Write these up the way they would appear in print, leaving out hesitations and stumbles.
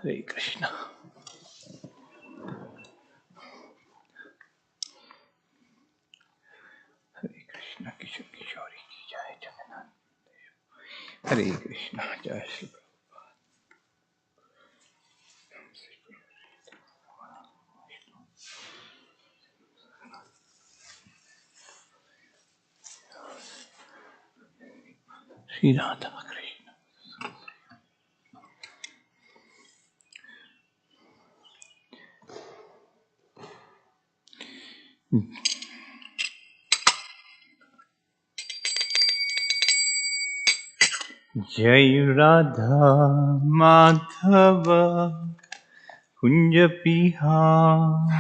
हरे कृष्णा। हरे कृष्णा। किशोर किशोरी की जय जगन्नाथ। हरे कृष्णा। जय श्री श्री राधा कृष्ण। जय राधा माधव कुंज बिहार।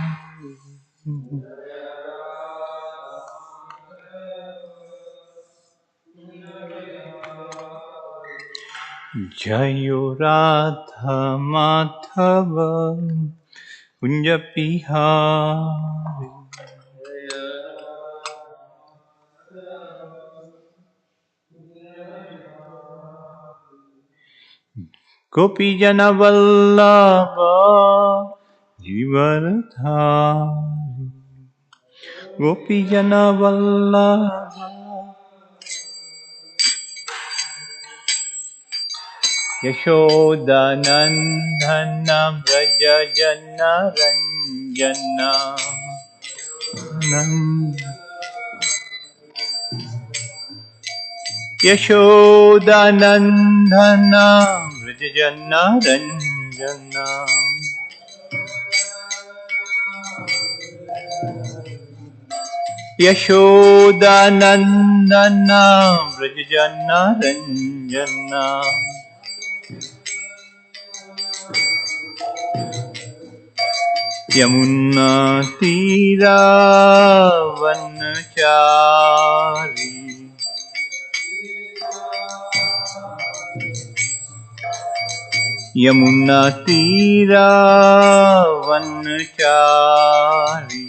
जय राधा माधव कुंज बिहार। गोपी जन वल्लभ जीवनधारी। गोपी जन वल्लभ यशोदानंदन व्रज जन रंजन। यशोदानंदन व्रज जन रंजन। यशोदानंदन व्रज जन रंजन। यमुना तीरा वनचारी। यमुना तीरा वनचारी।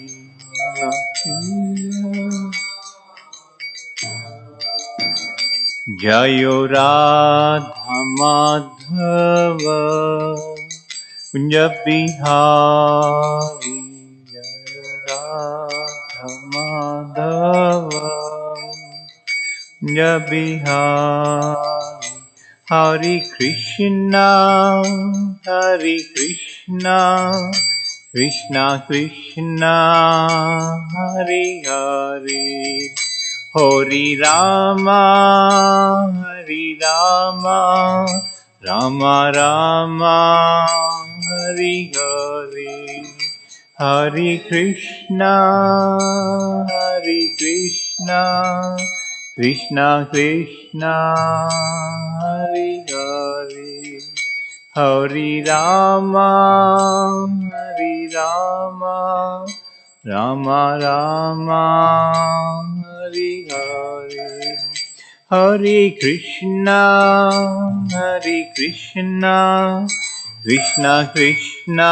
जयो राधा माधव कुंज बिहारी। जय राधा माधव कुंज बिहारी। हरे कृष्णा हरे कृष्णा कृष्णा कृष्णा हरे हरे। हरे रामा राम राम हरे हरे। हरे कृष्णा कृष्णा कृष्णा हरे हरे। हरे राम राम राम हरे हरे। हरे कृष्णा कृष्णा कृष्णा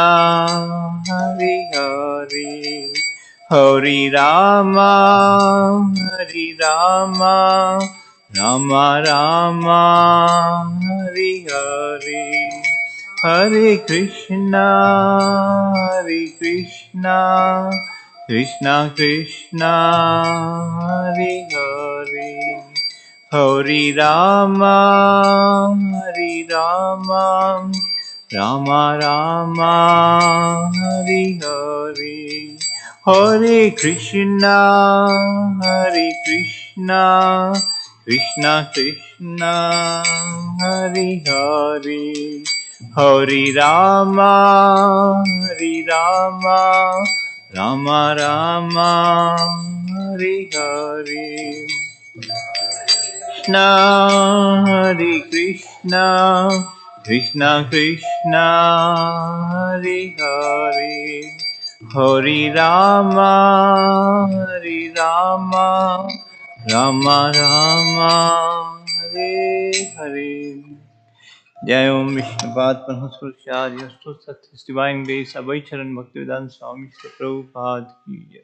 हरे हरे। हरे राम राम राम हरे हरे। हरे कृष्णा कृष्णा कृष्णा हरे हरे। हरे राम राम राम हरे हरे। हरे कृष्णा कृष्णा कृष्णा हरे हरे। हरे राम राम राम हरे हरे। कृष्णा हरे कृष्णा कृष्णा हरे हरे। हरे राम राम राम हरे हरे। जय ओम विष्णुपाद परमहंस सत्य डिवाइन ग्रेस अभयचरण भक्तिवेदांत स्वामी श्री प्रभुपाद की जय।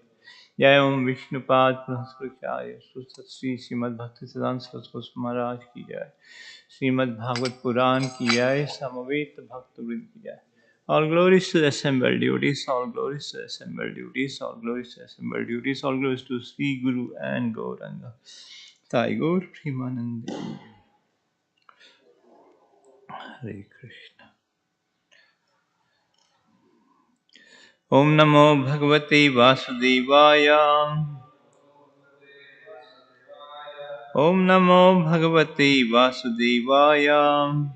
जय ओम विष्णुपाद परमहंस श्री श्रीमद् भक्ति सिद्धांत सरस्वती महाराज की जय। श्रीमद् भागवत पुराण की जय। समवेत भक्त वृंद की जय। All glories to the assembled devotees, all glories to the assembled devotees, all glories to the assembled devotees, all glories to Sri Guru and Gauranga. Sai Gaur Premanande. Hare Krishna. Om Namo Bhagavate Vasudevaya. Om Namo Bhagavate Vasudevaya.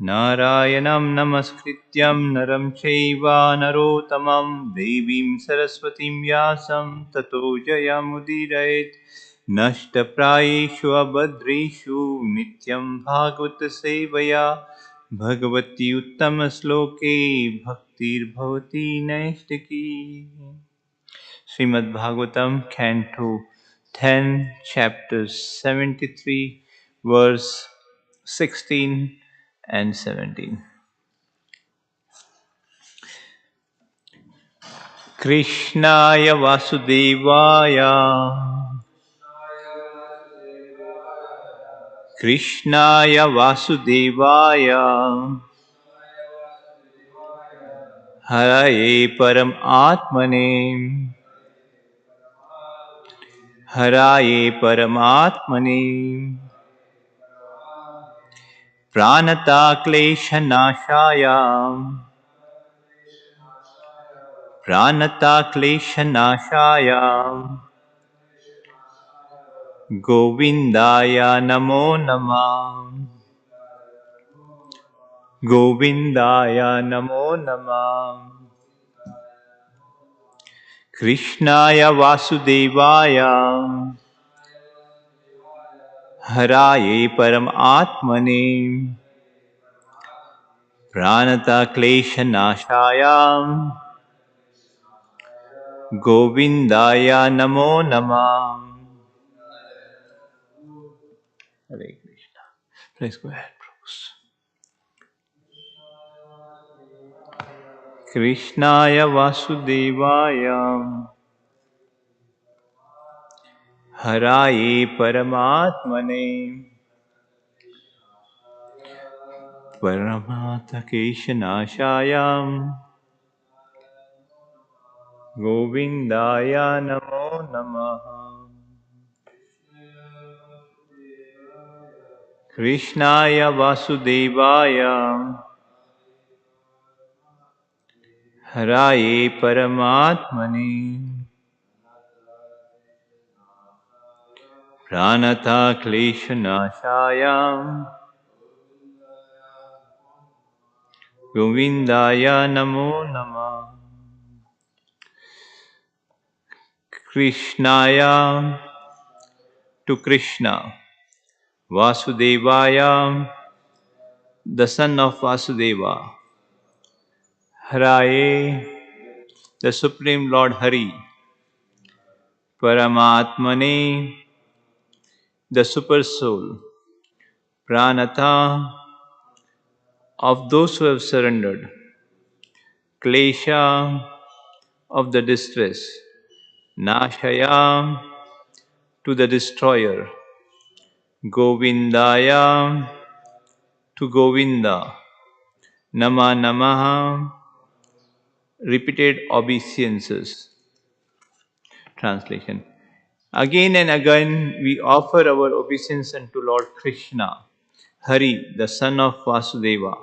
Narayanam Namaskrityam Naram Chaiva Narottamam Devim Saraswatim Vyasam Tato Jayamudirayet Nashtaprayeshu Abhadreshu Nityam Bhagavata Sevaya Bhagavati Uttama Sloke Bhaktir Bhavati Naistaki. Srimad Bhagavatam, Canto 10, Chapter 73, verse 16 and 17. Krishnaya Vasudevaya Krishnaya Vasudevaya Haraye Param Atmane Haraye Param Atmane Pranata Klesha Nashaya Pranata Klesha Nashaya Govindaya Namo Namah Govindaya Namo Namah Krishnaya Vasudevaya Haraye Param Atmane Pranata Klesha Nashaya Govindaya Namo Namah. Hare Krishna. Please go ahead, Prabhu. Krishnaya Vasudevaya Haraye Paramatmane Paramata Keshanashayam Govindaya Namo Namaha. Krishnaya Vasudevaya Haraye Paramatmane Pranata Kleshanashayam Govindaya Namo Namaha. Krishnaya to Krishna, Vasudevaya, the son of Vasudeva, Haraye, the Supreme Lord Hari, Paramatmane, the Super Soul, Pranatha, of those who have surrendered, Klesha, of the distress, Nashaya, to the destroyer, Govindaya, to Govinda, Nama Namaha, repeated obeisances. Translation. Again and again we offer our obeisance unto Lord Krishna, Hari, the son of Vasudeva.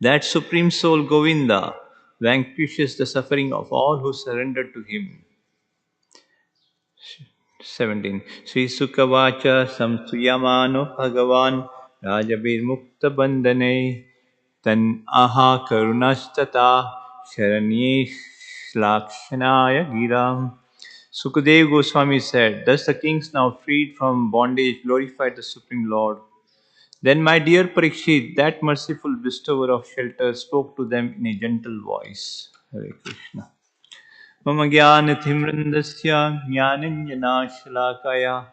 That Supreme Soul Govinda vanquishes the suffering of all who surrender to him. 17. Sri Sukavacha Samsuyamano Bhagavan Rajabir Mukta Bandhane Tan Aha Karunastata Sharanye Lakshanaya Giram. Sukadeva Goswami said, thus the kings now freed from bondage glorified the Supreme Lord. Then my dear Parikshit, that merciful bestower of shelter, spoke to them in a gentle voice. Hare Krishna. Mama Jnanithimrandasya Jnananjanashalakaya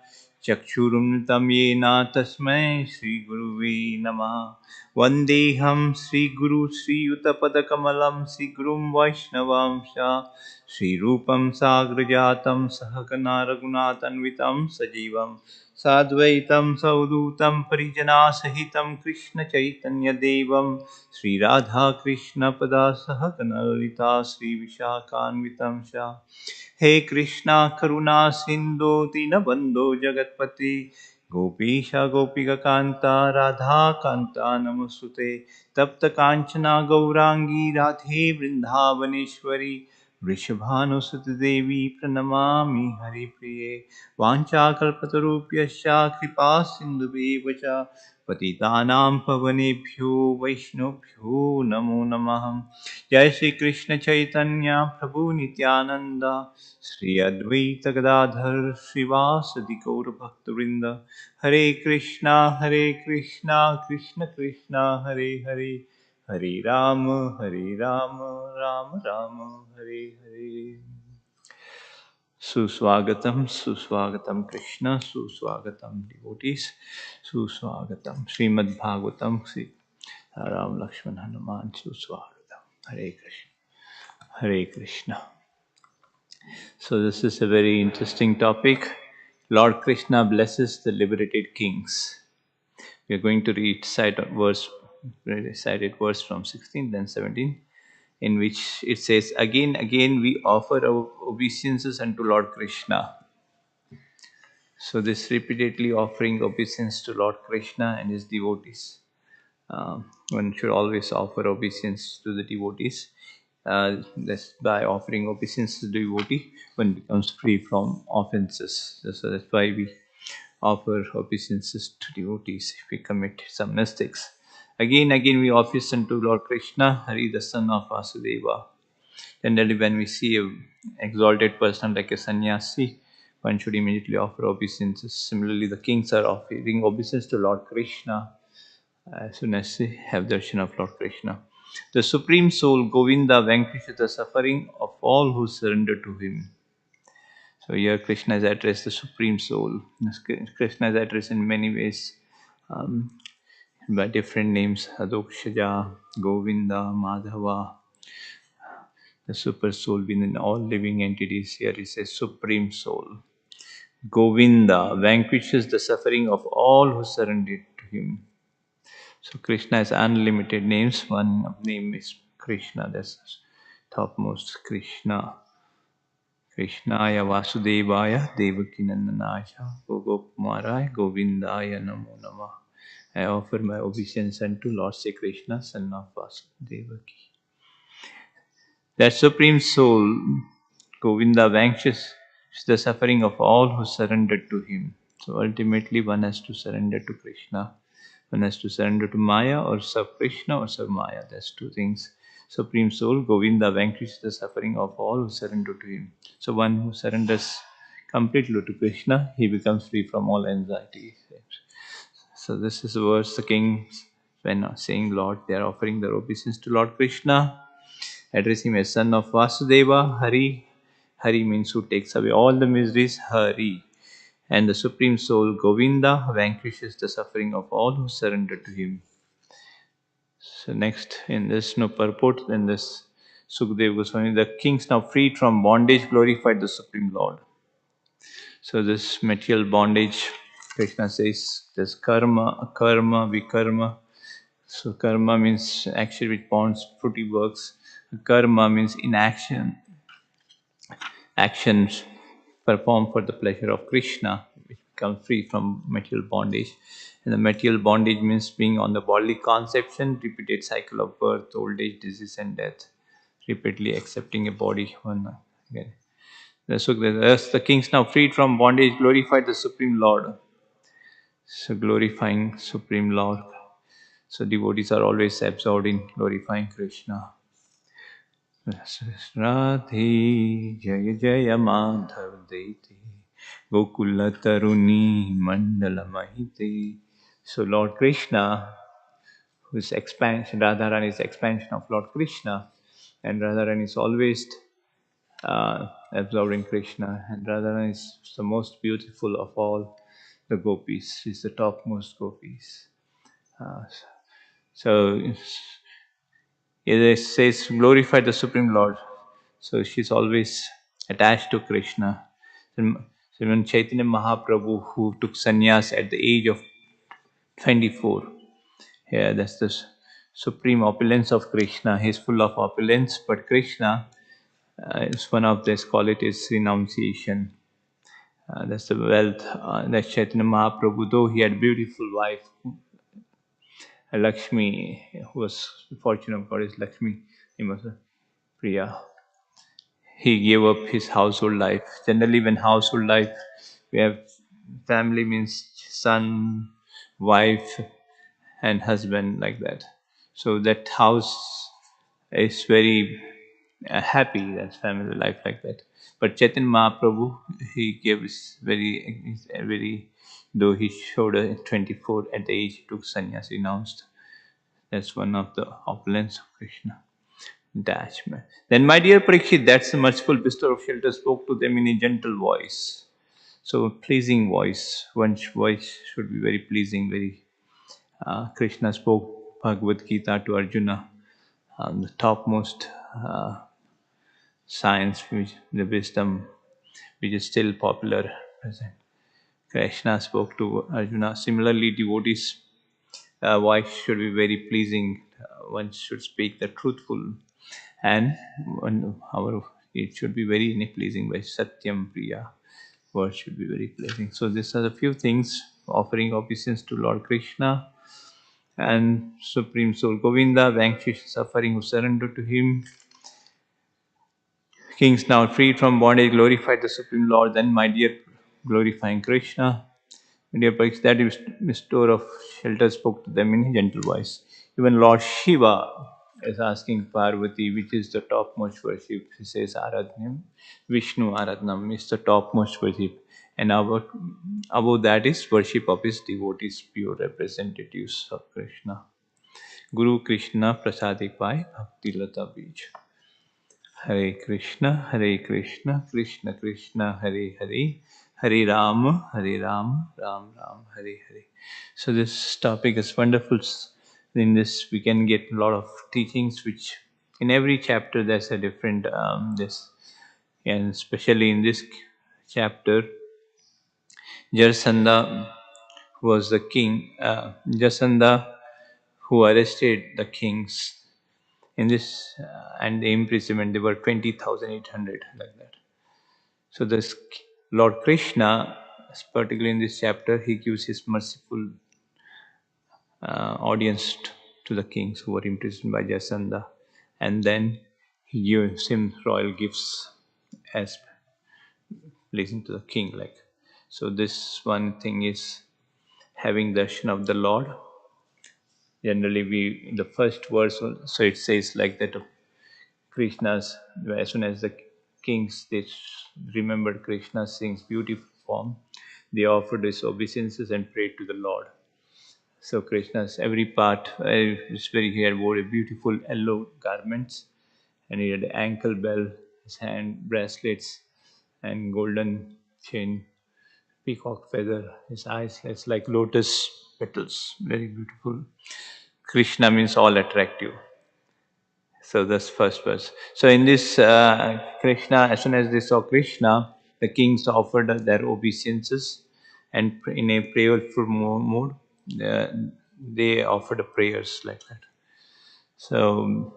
Chakshurumnitam Yena Tasmai Sri Guruve Namaha. Vandeham Sri Guru Sri Yuttapadakamalam Sri Gurum Vaishnavamsha Sri Rupam Sagrajatam Sahakana Raghunatanvitam Sajivam साद्वैतं सवधूतं परिजनासहितं कृष्णचैतन्यदेवं श्रीराधाकृष्णपदासहगणललिता श्रीविशाखान्वितं च हे कृष्णा करुणा सिन्धो दीनबन्धो जगत्पते गोपीश गोपिककान्ता राधाकान्ता नमोऽस्तुते तप्त काञ्चना गौराङ्गी राधे वृन्दावनेश्वरी वृषभानुसुत देवी प्रणमामि हरिप्रिये वाञ्छाकल्पतरुभ्यश्च कृपा सिन्धुभ्येव च पतितानां पवनेभ्यो वैष्णवभ्यो नमो नमः जय श्री कृष्ण चैतन्य प्रभु नित्यानंद श्री अद्वैत गदाधर श्रीवासदि गौर भक्तवृंद हरे कृष्णा कृष्ण कृष्णा हरे हरे हरे राम राम राम हरे हरे सुस्वागतम सुस्वागतम कृष्ण सुस्वागतम डिवोटीज सुस्वागतम श्रीमद्भागवतम श्री राम लक्ष्मण हनुमान सुस्वागतम हरे Krishna Hare Krishna. So this is a very interesting topic. Lord Krishna blesses the liberated kings. We are going to recited verse from 16 then 17, in which it says, again we offer our obeisances unto Lord Krishna. So this repeatedly offering obeisance to Lord Krishna and his devotees. One should always offer obeisance to the devotees. That's by offering obeisance to the devotee, one becomes free from offenses. So that's why we offer obeisances to devotees if we commit some mistakes. Again, we offer unto Lord Krishna, Hari, the son of Vasudeva. Generally, when we see an exalted person like a sannyasi, one should immediately offer obeisances. Similarly, the kings are offering obeisance to Lord Krishna as soon as they have darshan of Lord Krishna. The Supreme Soul, Govinda, vanquishes the suffering of all who surrender to him. So here Krishna is addressed the Supreme Soul. Krishna is addressed in many ways um, by different names. Adokshaja, Govinda, Madhava, the Super Soul within all living entities. Here is a Supreme Soul. Govinda vanquishes the suffering of all who surrender to him. So Krishna has unlimited names. One name is Krishna, that's topmost. Krishna. Krishnaya Vasudevaya Devakinandanaya Gogokumaraya Govindaya Namo Namah. I offer my obeisance unto Lord Sri Krishna, son of Vasudevaki. That Supreme Soul, Govinda, vanquishes the suffering of all who surrendered to him. So ultimately, one has to surrender to Krishna. One has to surrender to Maya or serve Krishna or serve Maya. That's two things. Supreme Soul, Govinda, vanquishes the suffering of all who surrender to him. So one who surrenders completely to Krishna, he becomes free from all anxiety. So this is the verse the kings, when saying Lord, they are offering their obeisance to Lord Krishna, address him as son of Vasudeva. Hari. Hari means who takes away all the miseries. Hari. And the Supreme Soul, Govinda, vanquishes the suffering of all who surrender to him. So next in this purport, in this Sukadeva Goswami, the kings now freed from bondage glorified the Supreme Lord. So this material bondage, Krishna says, there's vikarma. So karma means action which bonds fruity works. Karma means inaction, actions performed for the pleasure of Krishna, which become free from material bondage. And the material bondage means being on the bodily conception, repeated cycle of birth, old age, disease, and death, repeatedly accepting a body one again. So thus the kings now freed from bondage glorified the Supreme Lord. So glorifying Supreme Lord. So devotees are always absorbed in glorifying Krishna. Radhe Jaya Jaya Madhav Dete Gokula Taruni Mandala Mahite. So Lord Krishna, whose expansion, Radharani is expansion of Lord Krishna, and Radharani is always absorbed in Krishna, and Radharani is the most beautiful of all the gopis. She's the topmost gopis. Uh, so it says, glorify the Supreme Lord. So she's always attached to Krishna. So So even Chaitanya Mahaprabhu, who took sannyas at the age of 24. Yeah, that's the supreme opulence of Krishna. He's full of opulence, but Krishna is one of these qualities, renunciation. That's the wealth. That's Chaitanya Mahaprabhu, though he had beautiful wife, Lakshmi, who was fortunate of God is Lakshmi, he was a Priya. He gave up his household life. Generally, when household life, we have family means son, wife, and husband, like that. So that house is very happy. That's family life like that. But Chaitanya Mahaprabhu, he gave us very, though he showed a 24 at the age he took sannyas, renounced. That's one of the opulence of Krishna. Detachment. Then, my dear Parikshit, that's the merciful bestower of shelter, spoke to them in a gentle voice. So, pleasing voice. One's voice should be very pleasing. Very. Krishna spoke Bhagavad Gita to Arjuna, the topmost science, which, the wisdom, which is still popular present. Krishna spoke to Arjuna. Similarly, devotees' voice should be very pleasing. One should speak the truthful, and it should be very pleasing by Satyam Priya. Word should be very pleasing. So these are the few things offering obeisance to Lord Krishna and Supreme Soul Govinda, vanquish suffering who surrender to him. Kings now freed from bondage, glorified the Supreme Lord. Then, my dear, glorifying Krishna. My dear Parikshit, that is bestower of shelter spoke to them in a gentle voice. Even Lord Shiva is asking Parvati, which is the topmost worship. He says, Aradhyam, Vishnu Aradhanam is the topmost worship. And above that is worship of his devotees, pure representatives of Krishna. Guru Krishna Prasadi Pai Bhakti Lata Bij. Hare Krishna, Krishna Krishna, Hare Hare, Hare Rama, Ram Ram, Hare Hare. So this topic is wonderful. In this, we can get a lot of teachings, which in every chapter there's a different this, and especially in this chapter, Jarasandha was the king. Jarasandha who arrested the kings in this and the imprisonment, they were 20,800 like that. So this Lord Krishna, particularly in this chapter, he gives his merciful audience to the kings who were imprisoned by Jasanda, and then he gives him royal gifts as pleasing to the king. Like, so this one thing is having darshan of the Lord. Generally, we in the first verse, so it says like that. Krishna's, as soon as the kings they remembered Krishna sings beautiful form, they offered his obeisances and prayed to the Lord. So Krishna's every part is very, he had wore a beautiful yellow garments, and he had ankle bell, his hand bracelets, and golden chain, peacock feather. His eyes, it's like lotus petals, very beautiful. Krishna means all attractive. So that's first verse. So in this Krishna, as soon as they saw Krishna, the kings offered their obeisances, and in a prayerful mode, uh, they offered prayers like that. So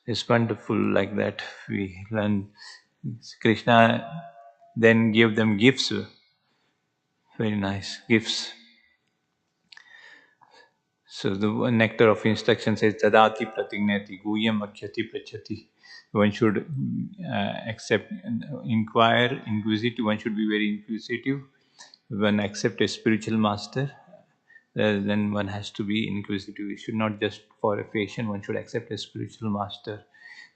it's wonderful like that. We learn Krishna then gave them gifts, very nice gifts. So the nectar of instruction says, Tadati pratignati guyam akhyati prachati. One should accept, inquire, inquisitive. One should be very inquisitive. One accept a spiritual master, then one has to be inquisitive. It should not just for a fashion. One should accept a spiritual master.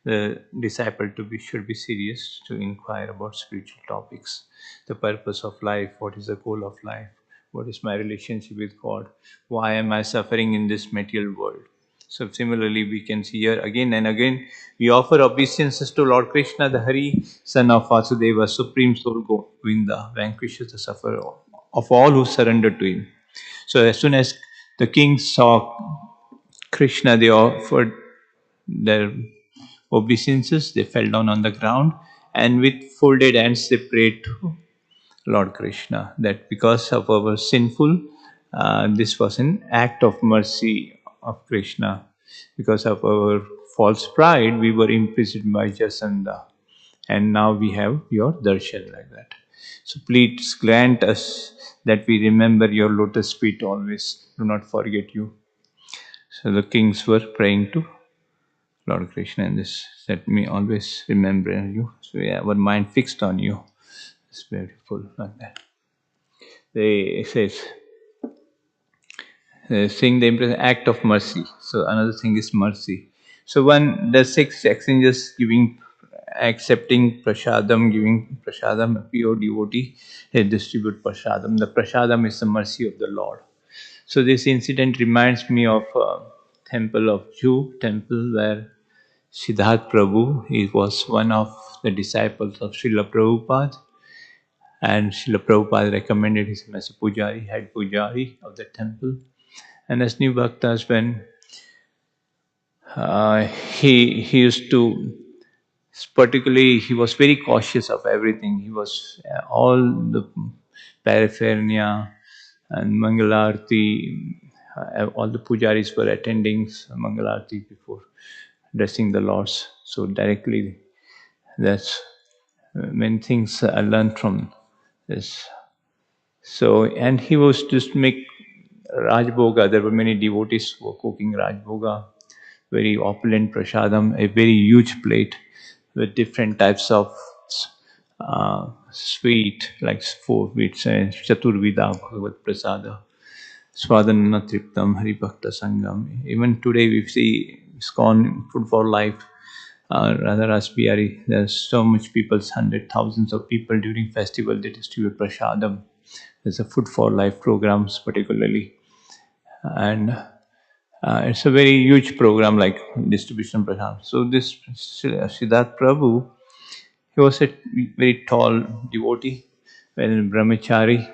The disciple to be should be serious to inquire about spiritual topics, the purpose of life, what is the goal of life, what is my relationship with God, why am I suffering in this material world. So similarly, we can see here again and again, we offer obeisances to Lord Krishna, the Hari, son of Vasudeva, supreme soul Govinda, vanquishes the sufferer of all who surrender to him. So as soon as the kings saw Krishna, they offered their obeisances, they fell down on the ground, and with folded hands they prayed to Lord Krishna, that because of our sinful, this was an act of mercy of Krishna. Because of our false pride, we were imprisoned by Jasanda, and now we have your darshan like that. So please grant us that we remember your lotus feet always. Do not forget you. So the kings were praying to Lord Krishna, and this let me always remember you. So yeah, our mind fixed on you. It's beautiful like that. They says seeing the impressive act of mercy. So another thing is mercy. So one the six exchanges giving, accepting prasadam, giving prasadam, pure devotee, they distribute prasadam. The prasadam is the mercy of the Lord. So this incident reminds me of temple of Jew temple where Siddharth Prabhu, he was one of the disciples of Srila Prabhupada, and Srila Prabhupada recommended him as a pujari, head pujari of the temple. And as new bhaktas, when he used to, particularly he was very cautious of everything. He was all the paraphernalia and Mangalarti, all the pujaris were attending Mangalarti before dressing the lords. So directly, that's many things I learned from this. So, and he was just make Rajboga. There were many devotees who were cooking Rajboga, very opulent prasadam, a very huge plate with different types of sweet, like four sweets, Chaturvida Bhagavad Prasada, Swadanana Triptam, Haribhakta Sangam. Even today we see ISKCON, Food for Life, Radha Ras Bihari, there's so much people, hundred thousands of people during festival they distribute prasadam. There's a Food for Life programs particularly, and it's a very huge program like distribution program. So this Siddharth Prabhu, he was a very tall devotee, well brahmachari,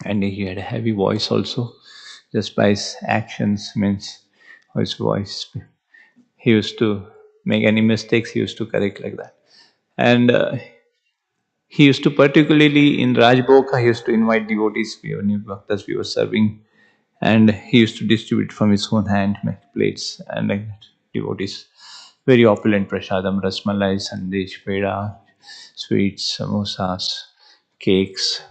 and he had a heavy voice also. Just by his actions means his voice, he used to make any mistakes, he used to correct like that. And he used to, particularly in Rajboka, he used to invite devotees, we were new bhaktas, we were serving, and he used to distribute from his own hand, make plates, and like that, devotees. Very opulent prasadam, rasmalai, sandesh, peda, sweets, samosas, cakes,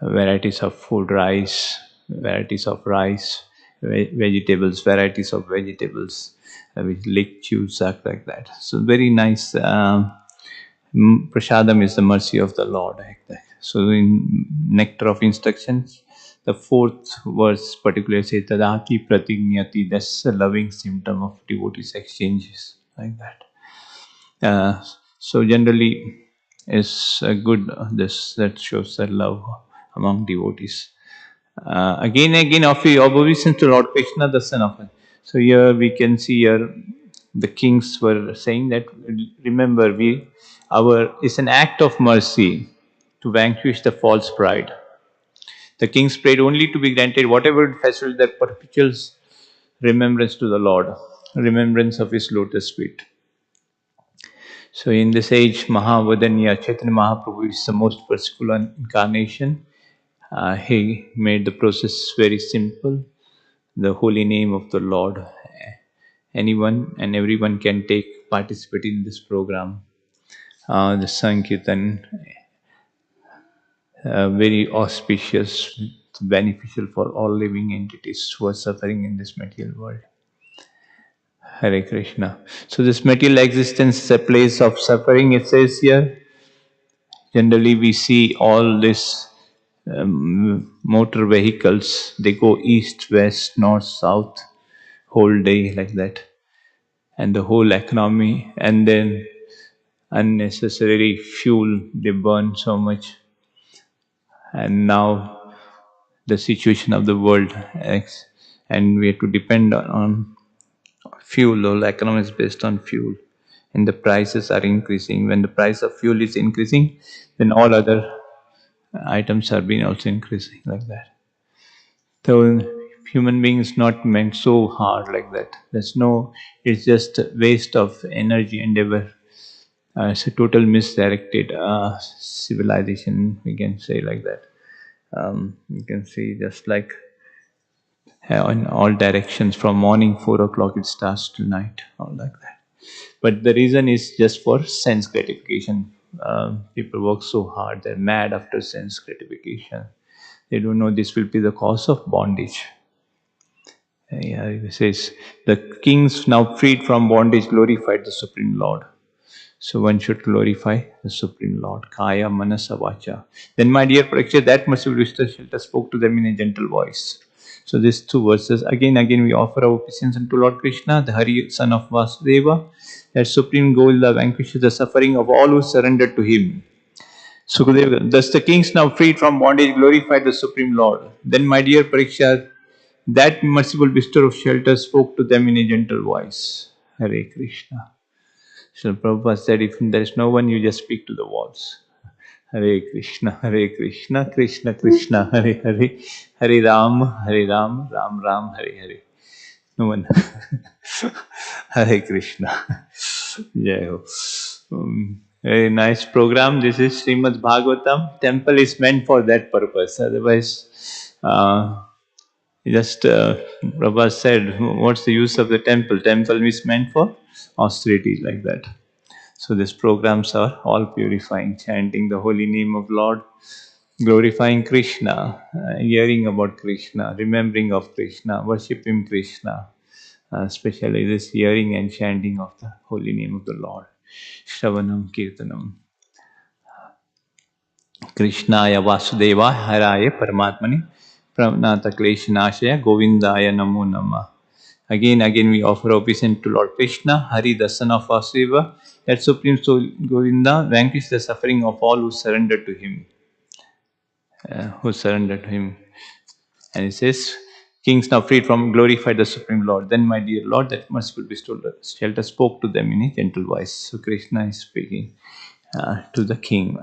varieties of food, rice, varieties of rice, vegetables, varieties of vegetables, with legumes, like that. So very nice. Prasadam is the mercy of the Lord. Like that. So in Nectar of Instructions, the fourth verse particularly says Tadaki Pratignati, that's a loving symptom of devotees' exchanges, like that. So generally is a good this that shows the love among devotees. Again of obeisance to Lord Krishna, the son of man. So here we can see here the kings were saying that remember we our it's an act of mercy to vanquish the false pride. The kings prayed only to be granted whatever festival that perpetuals remembrance to the Lord, remembrance of his lotus feet. So in this age, Mahavadanya Chaitanya Mahaprabhu is the most merciful incarnation. He made the process very simple. The holy name of the Lord. Anyone and everyone can take participate in this program. The Sankirtan, very auspicious, beneficial for all living entities who are suffering in this material world. Hare Krishna. So this material existence is a place of suffering, it says here. Generally, we see all this motor vehicles, they go east, west, north, south, whole day like that. And the whole economy, and then unnecessary fuel, they burn so much. And now the situation of the world, and we have to depend on fuel. The whole economy is based on fuel, and the prices are increasing. When the price of fuel is increasing, then all other items are being also increasing like that. So human being is not meant so hard like that. There's no, it's just a waste of energy endeavor. It's a total misdirected civilization, we can say like that. You can see just like in all directions from morning 4 o'clock it starts to night, all like that. But the reason is just for sense gratification. People work so hard, they're mad after sense gratification. They don't know this will be the cause of bondage. Yeah, it says, the kings now freed from bondage glorified the Supreme Lord. So one should glorify the Supreme Lord. Kaya Manasa Vacha. Then, my dear Parikshit, that merciful Shelter spoke to them in a gentle voice. So these two verses, again we offer our obeisance unto Lord Krishna, the Hari son of Vasudeva, that supreme Govinda vanquishes the suffering of all who surrender to him. Sukadeva, thus the kings now freed from bondage glorified the Supreme Lord. Then, my dear Pariksha, that merciful bestower of shelter spoke to them in a gentle voice. Hare Krishna. So Prabhupada said, if there is no one, you just speak to the walls. Hare Krishna, Hare Krishna, Krishna Krishna, Hare Hare, Hare Ram, Ram Ram, Hare Hare. No one. Hare Krishna. Jai Ho. Very nice program. This is Srimad Bhagavatam. Temple is meant for that purpose. Otherwise, just Prabhupada said, what's the use of the temple? Temple is meant for austerities like that. So these programs are all purifying, chanting the holy name of Lord, glorifying Krishna, hearing about Krishna, remembering of Krishna, worshiping Krishna, especially this hearing and chanting of the holy name of the Lord. Shravanam Kirtanam. Krishnaya Vasudeva Haraya Paramatmani Pranata Kleshanashaya Govindaya Namo Namah. Again we offer obeisance to Lord Krishna, Hari the son of Vasudeva, that Supreme Soul Govinda vanquish the suffering of all who surrender to him. And it says, kings now freed from glorify the Supreme Lord. Then, my dear Lord, that merciful bestowed shelter spoke to them in a gentle voice. So Krishna is speaking to the king.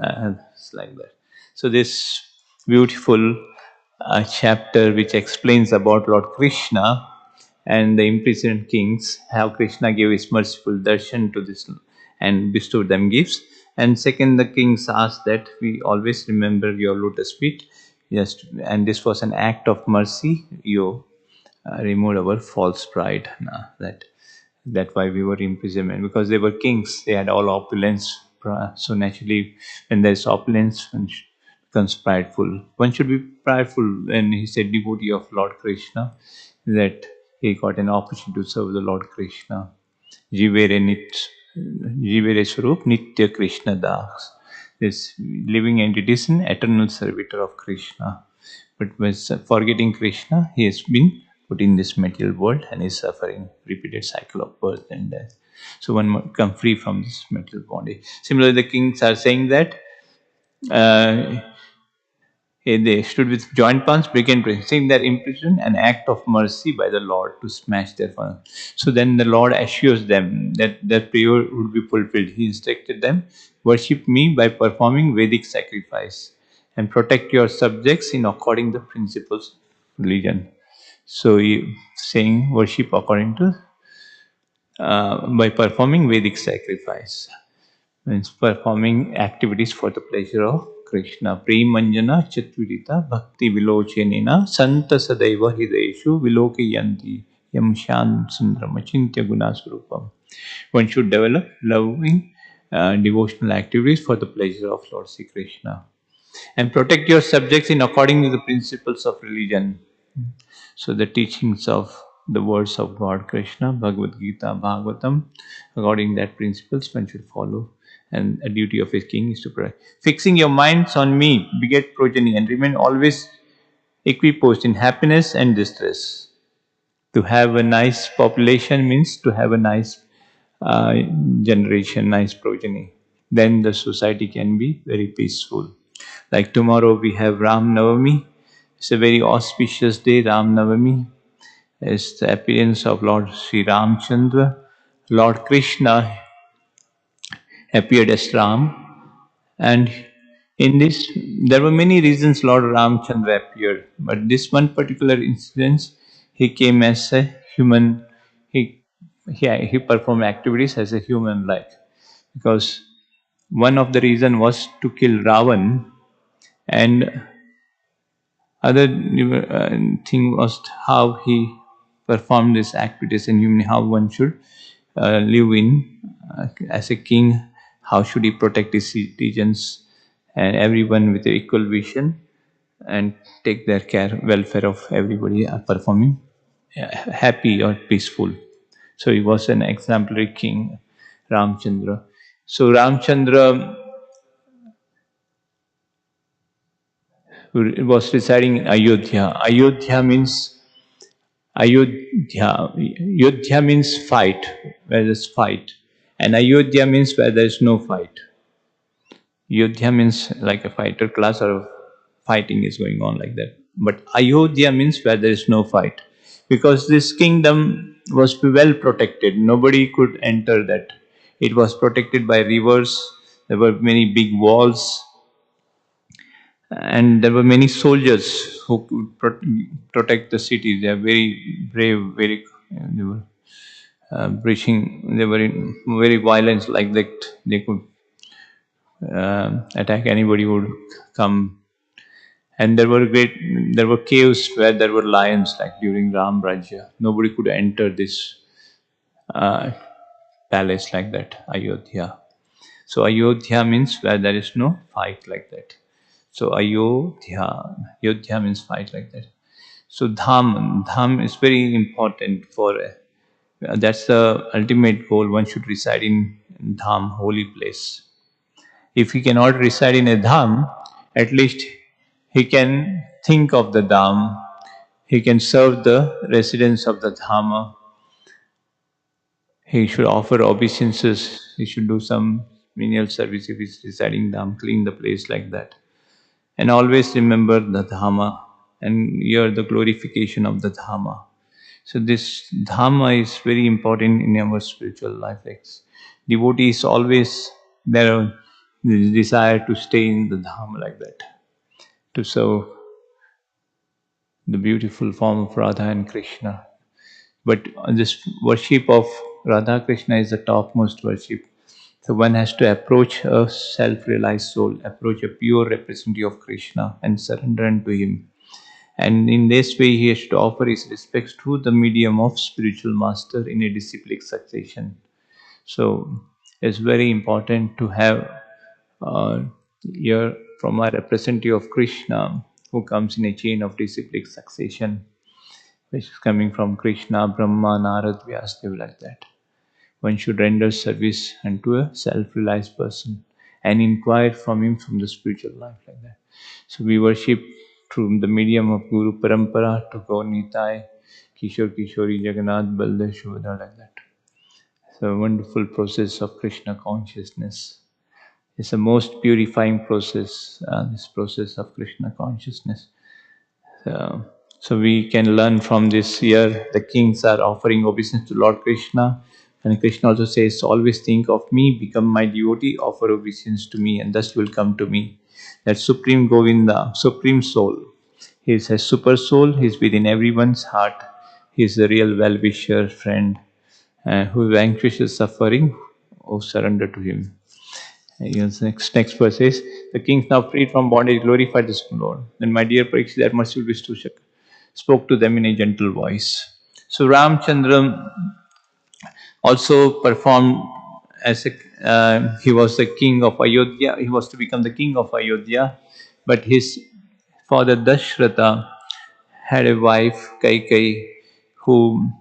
It's like that. So this beautiful chapter which explains about Lord Krishna and the imprisoned kings, how Krishna gave his merciful darshan to this and bestowed them gifts. And second, the kings asked that we always remember your lotus feet. Yes, and this was an act of mercy. You removed our false pride. That's why we were imprisonment, because they were kings. They had all opulence. So naturally, when there is opulence, one becomes prideful. One should be prideful when he said devotee of Lord Krishna, that he got an opportunity to serve the Lord Krishna. Jivere Swarup Nitya Krishna Das. This living entity is an eternal servitor of Krishna. But by forgetting Krishna, he has been put in this material world and is suffering repeated cycle of birth and death. So one must come free from this material body. Similarly, the kings are saying that uh, they stood with joint palms, began praying their imprisonment, an act of mercy by the Lord to smash their fun. So then the Lord assures them that their prayer would be fulfilled. He instructed them, worship me by performing Vedic sacrifice and protect your subjects in according the principles of religion. So he saying worship according to by performing Vedic sacrifice, means performing activities for the pleasure of Krishna. Premanjana Chatvirita Bhakti Vilochenina Santa Sadaiva Hideshu Vilokayanti Yam Shan Sundramachintya Gunaswarupam. One should develop loving devotional activities for the pleasure of Lord Sri Krishna. And protect your subjects in according to the principles of religion. So the teachings of the words of God, Krishna, Bhagavad Gita, Bhagavatam, according to that principles one should follow. And a duty of a king is to pray. Fixing your minds on me, beget progeny, and remain always equiposed in happiness and distress. To have a nice population means to have a nice uh, generation, nice progeny. Then the society can be very peaceful. Like tomorrow we have Ram Navami. It's a very auspicious day, Ram Navami. It's the appearance of Lord Sri Ramchandra. Lord Krishna appeared as Ram, and in this there were many reasons Lord Ramchandra appeared, but this one particular incident, he came as a human. He he performed activities as a human, like, because one of the reason was to kill Ravan, and other thing was how he performed these activities in human, how one should live in as a king, how should he protect his citizens and everyone with equal vision, and take their care welfare of everybody, performing happy or peaceful. So he was an exemplary king, Ramchandra. So Ramchandra was residing in Ayodhya. Ayodhya means fight, where there's fight, and Ayodhya means where there is no fight. Yodhya means like a fighter class, or fighting is going on like that. But Ayodhya means where there is no fight, because this kingdom was well protected. Nobody could enter that. It was protected by rivers. There were many big walls, and there were many soldiers who could protect the city. They are very brave, very. They were breaching. They were in very violent, like that. They could attack anybody who would come. And there were caves where there were lions, like during Ram Rajya. Nobody could enter this uh, palace like that, Ayodhya. So Ayodhya means where there is no fight like that. So Ayodhya means fight like that. So Dham is very important for, that's the ultimate goal. One should reside in Dham, holy place. If he cannot reside in a dham, at least he can think of the dham. He can serve the residents of the dhama. He should offer obeisances. He should do some menial service if he's residing in dham, clean the place like that. And always remember the dhama and hear the glorification of the dhama. So this dhamma is very important in our spiritual life. Like devotees always their desire to stay in the dhamma like that, to serve the beautiful form of Radha and Krishna. But this worship of Radha Krishna is the topmost worship. So one has to approach a self-realized soul, approach a pure representative of Krishna and surrender unto him. And in this way, he has to offer his respects through the medium of spiritual master in a disciplic succession. So it's very important to have uh, here from a representative of Krishna who comes in a chain of disciplic succession, which is coming from Krishna, Brahma, Narad, Vyasadeva, like that. One should render service unto a self-realized person and inquire from him from the spiritual life like that. So we worship through the medium of Guru Parampara to go Nitai, Kishore Kishori, Jagannath, Baldev, Subhadra, like that. So a wonderful process of Krishna consciousness. It's the most purifying process, this process of Krishna consciousness. So we can learn from this here. The kings are offering obeisance to Lord Krishna. And Krishna also says, always think of me, become my devotee, offer obeisance to me, and thus you will come to me. That Supreme Govinda, Supreme Soul. He is a super soul, he is within everyone's heart. He is the real well-wisher, friend, who vanquishes suffering, oh surrender to him. Yes, next verse is, the kings now freed from bondage glorified the Lord. Then my dear Parikshit, that merciful Vishnu spoke to them in a gentle voice. So Ramchandra also performed as a, he was the king of Ayodhya. He was to become the king of Ayodhya, but his father Dashratha had a wife Kaikai who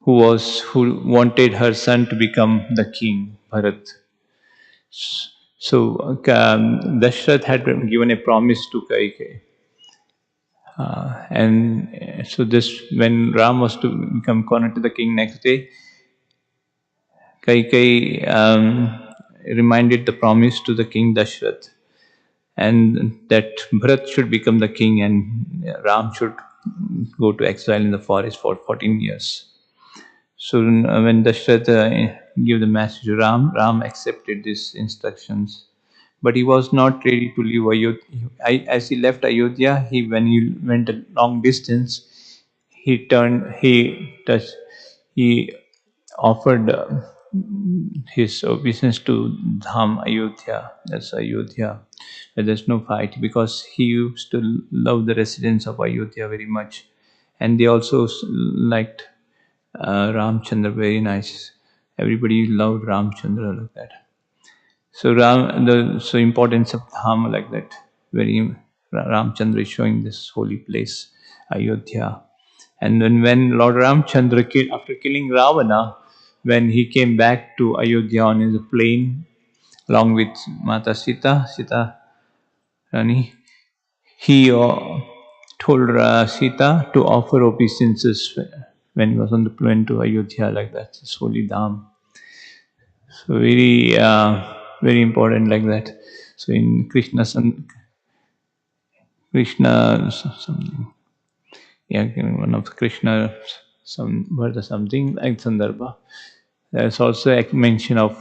wanted her son to become the king Bharat. So Dashrath had given a promise to Kaikai. And so this, when Ram was to become coronet to the king next day, Kaikai reminded the promise to the king Dashrath, and that Bharat should become the king and Ram should go to exile in the forest for 14 years. So when Dashrath gave the message to Ram, Ram accepted these instructions. But he was not ready to leave Ayodhya. As he left Ayodhya, when he went a long distance, he offered. his obeisance to Dham Ayodhya. That's Ayodhya. Where there's no fight because he used to love the residents of Ayodhya very much, and they also liked Ramchandra very nice. Everybody loved Ramchandra like that. So so importance of Dham like that. Very Ramchandra is showing this holy place, Ayodhya. And then when Lord Ramchandra killed, after killing Ravana, when he came back to Ayodhya on his plane along with Mata Sita Rani, he told Sita to offer obeisances when he was on the plane to Ayodhya like that. It's holy Dham. So very important like that. So in Krishna something, yeah, one of Krishna some Bharata something like Sandarbha. There's also a mention of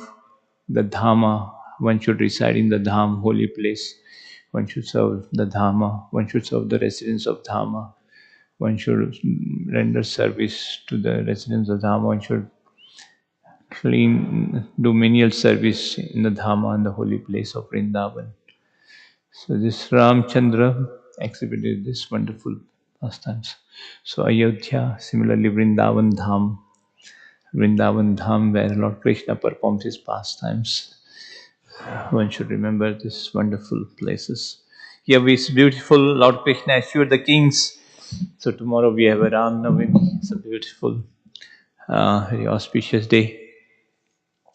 the Dhamma. One should reside in the Dham, holy place. One should serve the Dhamma. One should serve the residents of Dhamma. One should render service to the residents of Dhamma. One should clean, do menial service in the Dhamma and the holy place of Vrindavan. So this Ramchandra exhibited this wonderful pastimes. So Ayodhya, similarly Vrindavan Dham, where Lord Krishna performs his pastimes. One should remember these wonderful places. Here is beautiful. Lord Krishna assured the kings. So tomorrow we have a Ram Navami. It's a beautiful, very auspicious day.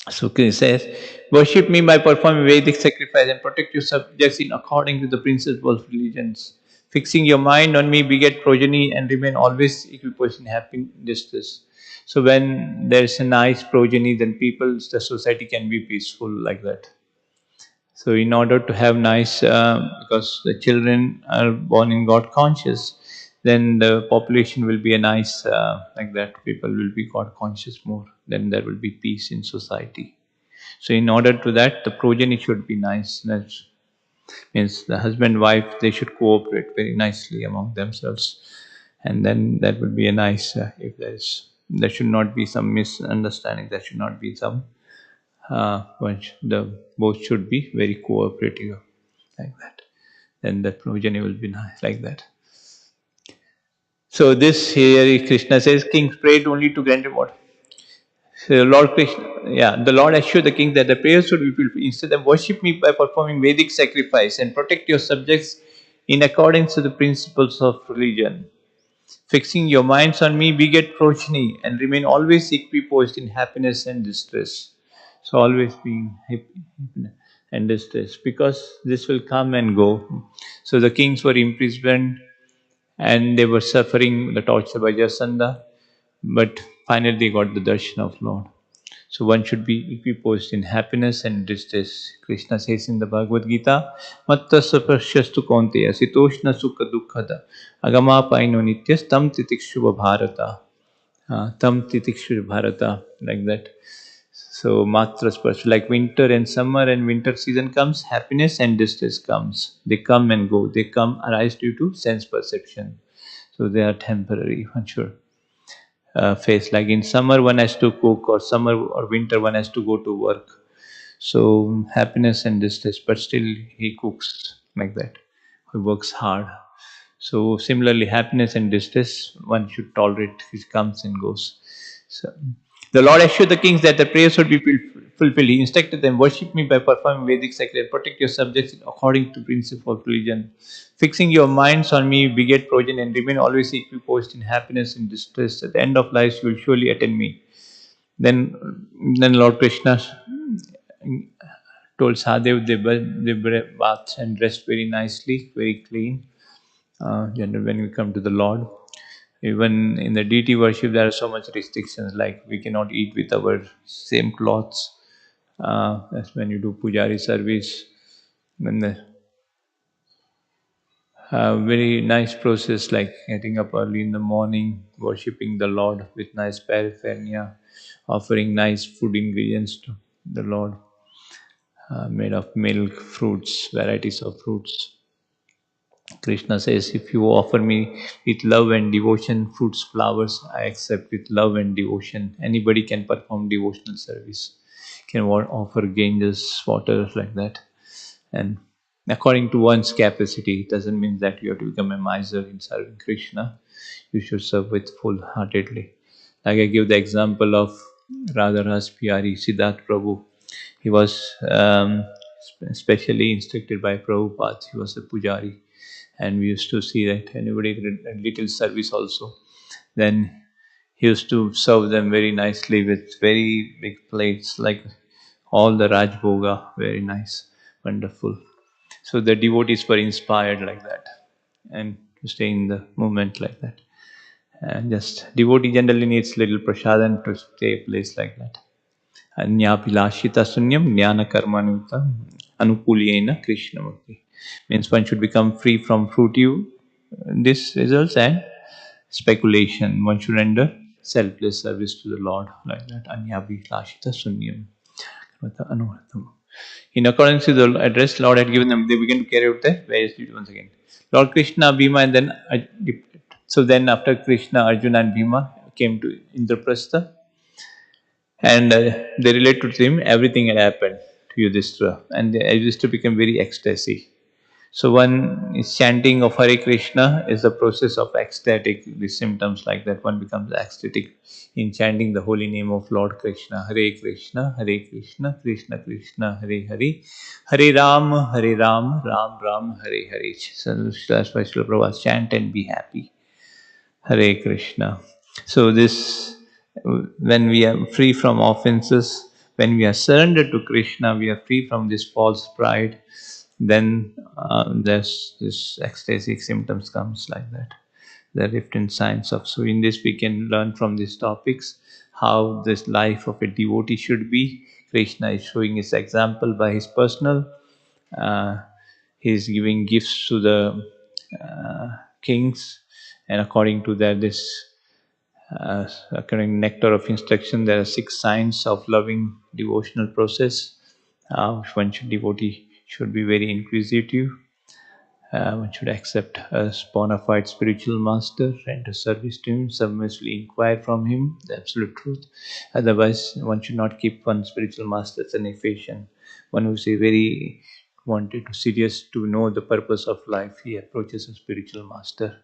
So he says, worship me by performing Vedic sacrifice and protect your subjects in according to the principles of religions. Fixing your mind on me, beget progeny, and remain always equipoised in happy distress. So when there's a nice progeny, then people, the society can be peaceful like that. So in order to have nice, because the children are born in God conscious, then the population will be a nice like that. People will be God conscious more. Then there will be peace in society. So in order to that, the progeny should be nice. That means the husband, wife, they should cooperate very nicely among themselves, and then that would be a nice. If there should not be some misunderstanding. There should not be some. The both should be very cooperative like that. Then the progeny will be nice like that. So this here Krishna says, kings prayed only to grant reward. So Lord Krishna, yeah, the Lord assured the king that the prayers should be fulfilled. Instead, of worship me by performing Vedic sacrifice and protect your subjects in accordance to the principles of religion. Fixing your minds on me, beget progeny, and remain always equipoised in happiness and distress. So always being happy and distress, because this will come and go. So the kings were imprisoned and they were suffering the torture by Jasanda, but finally they got the darshan of Lord. So one should be equipoised in happiness and distress. Krishna says in the Bhagavad Gita, Matta saprasyastu kaunteya sitoshna sukha dukkhada agama paino nityas tam titikshuva bharata. Tam titikshuva bharata, like that. So matra sparsha, like winter and summer and winter season comes, happiness and distress comes. They come and go. They come, arise due to sense perception. So they are temporary, one should face. Like in summer, one has to cook, or summer or winter, one has to go to work. So happiness and distress, but still he cooks like that. He works hard. So similarly, happiness and distress, one should tolerate. It comes and goes. So the Lord assured the kings that the prayers should be fulfilled. He instructed them, worship me by performing Vedic sacrifice, protect your subjects according to principle of religion. Fixing your minds on me, beget progeny, and remain always equipoised in happiness and distress. At the end of life, you will surely attain me. Then Lord Krishna told Sahadev they bath and dressed very nicely, very clean. Generally, when we come to the Lord, even in the deity worship, there are so much restrictions. Like we cannot eat with our same clothes. That's when you do pujari service. Then the very nice process, like getting up early in the morning, worshipping the Lord with nice paraphernalia, offering nice food ingredients to the Lord, made of milk, fruits, varieties of fruits, Krishna says, if you offer me with love and devotion, fruits, flowers, I accept with love and devotion. Anybody can perform devotional service, can offer ganges, water like that. And according to one's capacity, it doesn't mean that you have to become a miser in serving Krishna. You should serve with full heartedly. Like I give the example of Radharas Pyari, Siddharth Prabhu. He was specially instructed by Prabhupada. He was a pujari, and we used to see that anybody did a little service also. Then he used to serve them very nicely with very big plates, like all the Rajboga, very nice, wonderful. So the devotees were inspired like that, and to stay in the movement like that. And just devotee generally needs little prasadam to stay a place like that. Anyapilashita sunyam jnana karmanutam anukulena krishnamurti. Means one should become free from fruitive this results and speculation. One should render selfless service to the Lord like that. Anyapilashita sunyam. In accordance with the address Lord had given them, they began to carry out their various duties once again. Lord Krishna, Bhima, and then so then after Krishna, Arjuna, and Bhima came to Indraprastha, and they related to him everything had happened to Yudhishthira, and Yudhishthira became very ecstasy. So one is chanting of Hare Krishna is the process of ecstatic, the symptoms like that. One becomes ecstatic in chanting the holy name of Lord Krishna. Hare Krishna, Hare Krishna, Krishna Krishna, Hare Hare, Hare Ram, Hare Ram, Ram Ram, Hare Hare. So that's why Srila Prabhupada chant and be happy. Hare Krishna. So this, when we are free from offenses, when we are surrendered to Krishna, we are free from this false pride. Then there's this ecstatic symptoms comes like that. The different signs of. So in this we can learn from these topics how this life of a devotee should be. Krishna is showing his example by his personal. Uh, he is giving gifts to the kings, and according to that, this according nectar of instruction, there are 6 signs of loving devotional process. One should devotee should be very inquisitive. One should accept a bona fide spiritual master, render service to him, submissively inquire from him the absolute truth. Otherwise, one should not keep one spiritual master as an equation. One who is very wanted to serious to know the purpose of life, he approaches a spiritual master.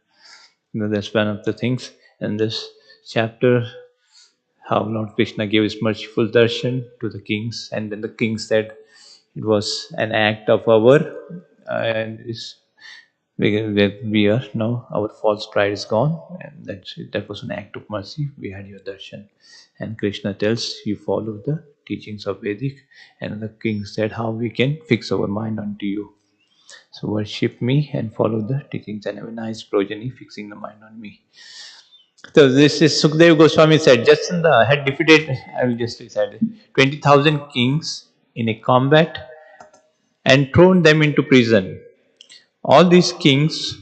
That's one of the things in this chapter, how Lord Krishna gave his merciful darshan to the kings, and then the king said it was an act of our and is we are now our false pride is gone, and that was an act of mercy. We had your darshan, and Krishna tells you follow the teachings of Vedic, and the king said how we can fix our mind onto you. So worship me and follow the teachings, and have a nice progeny fixing the mind on me. So this is Sukdev Goswami said, Jasanda had defeated, I will just recite it, 20,000 kings in a combat and thrown them into prison. All these kings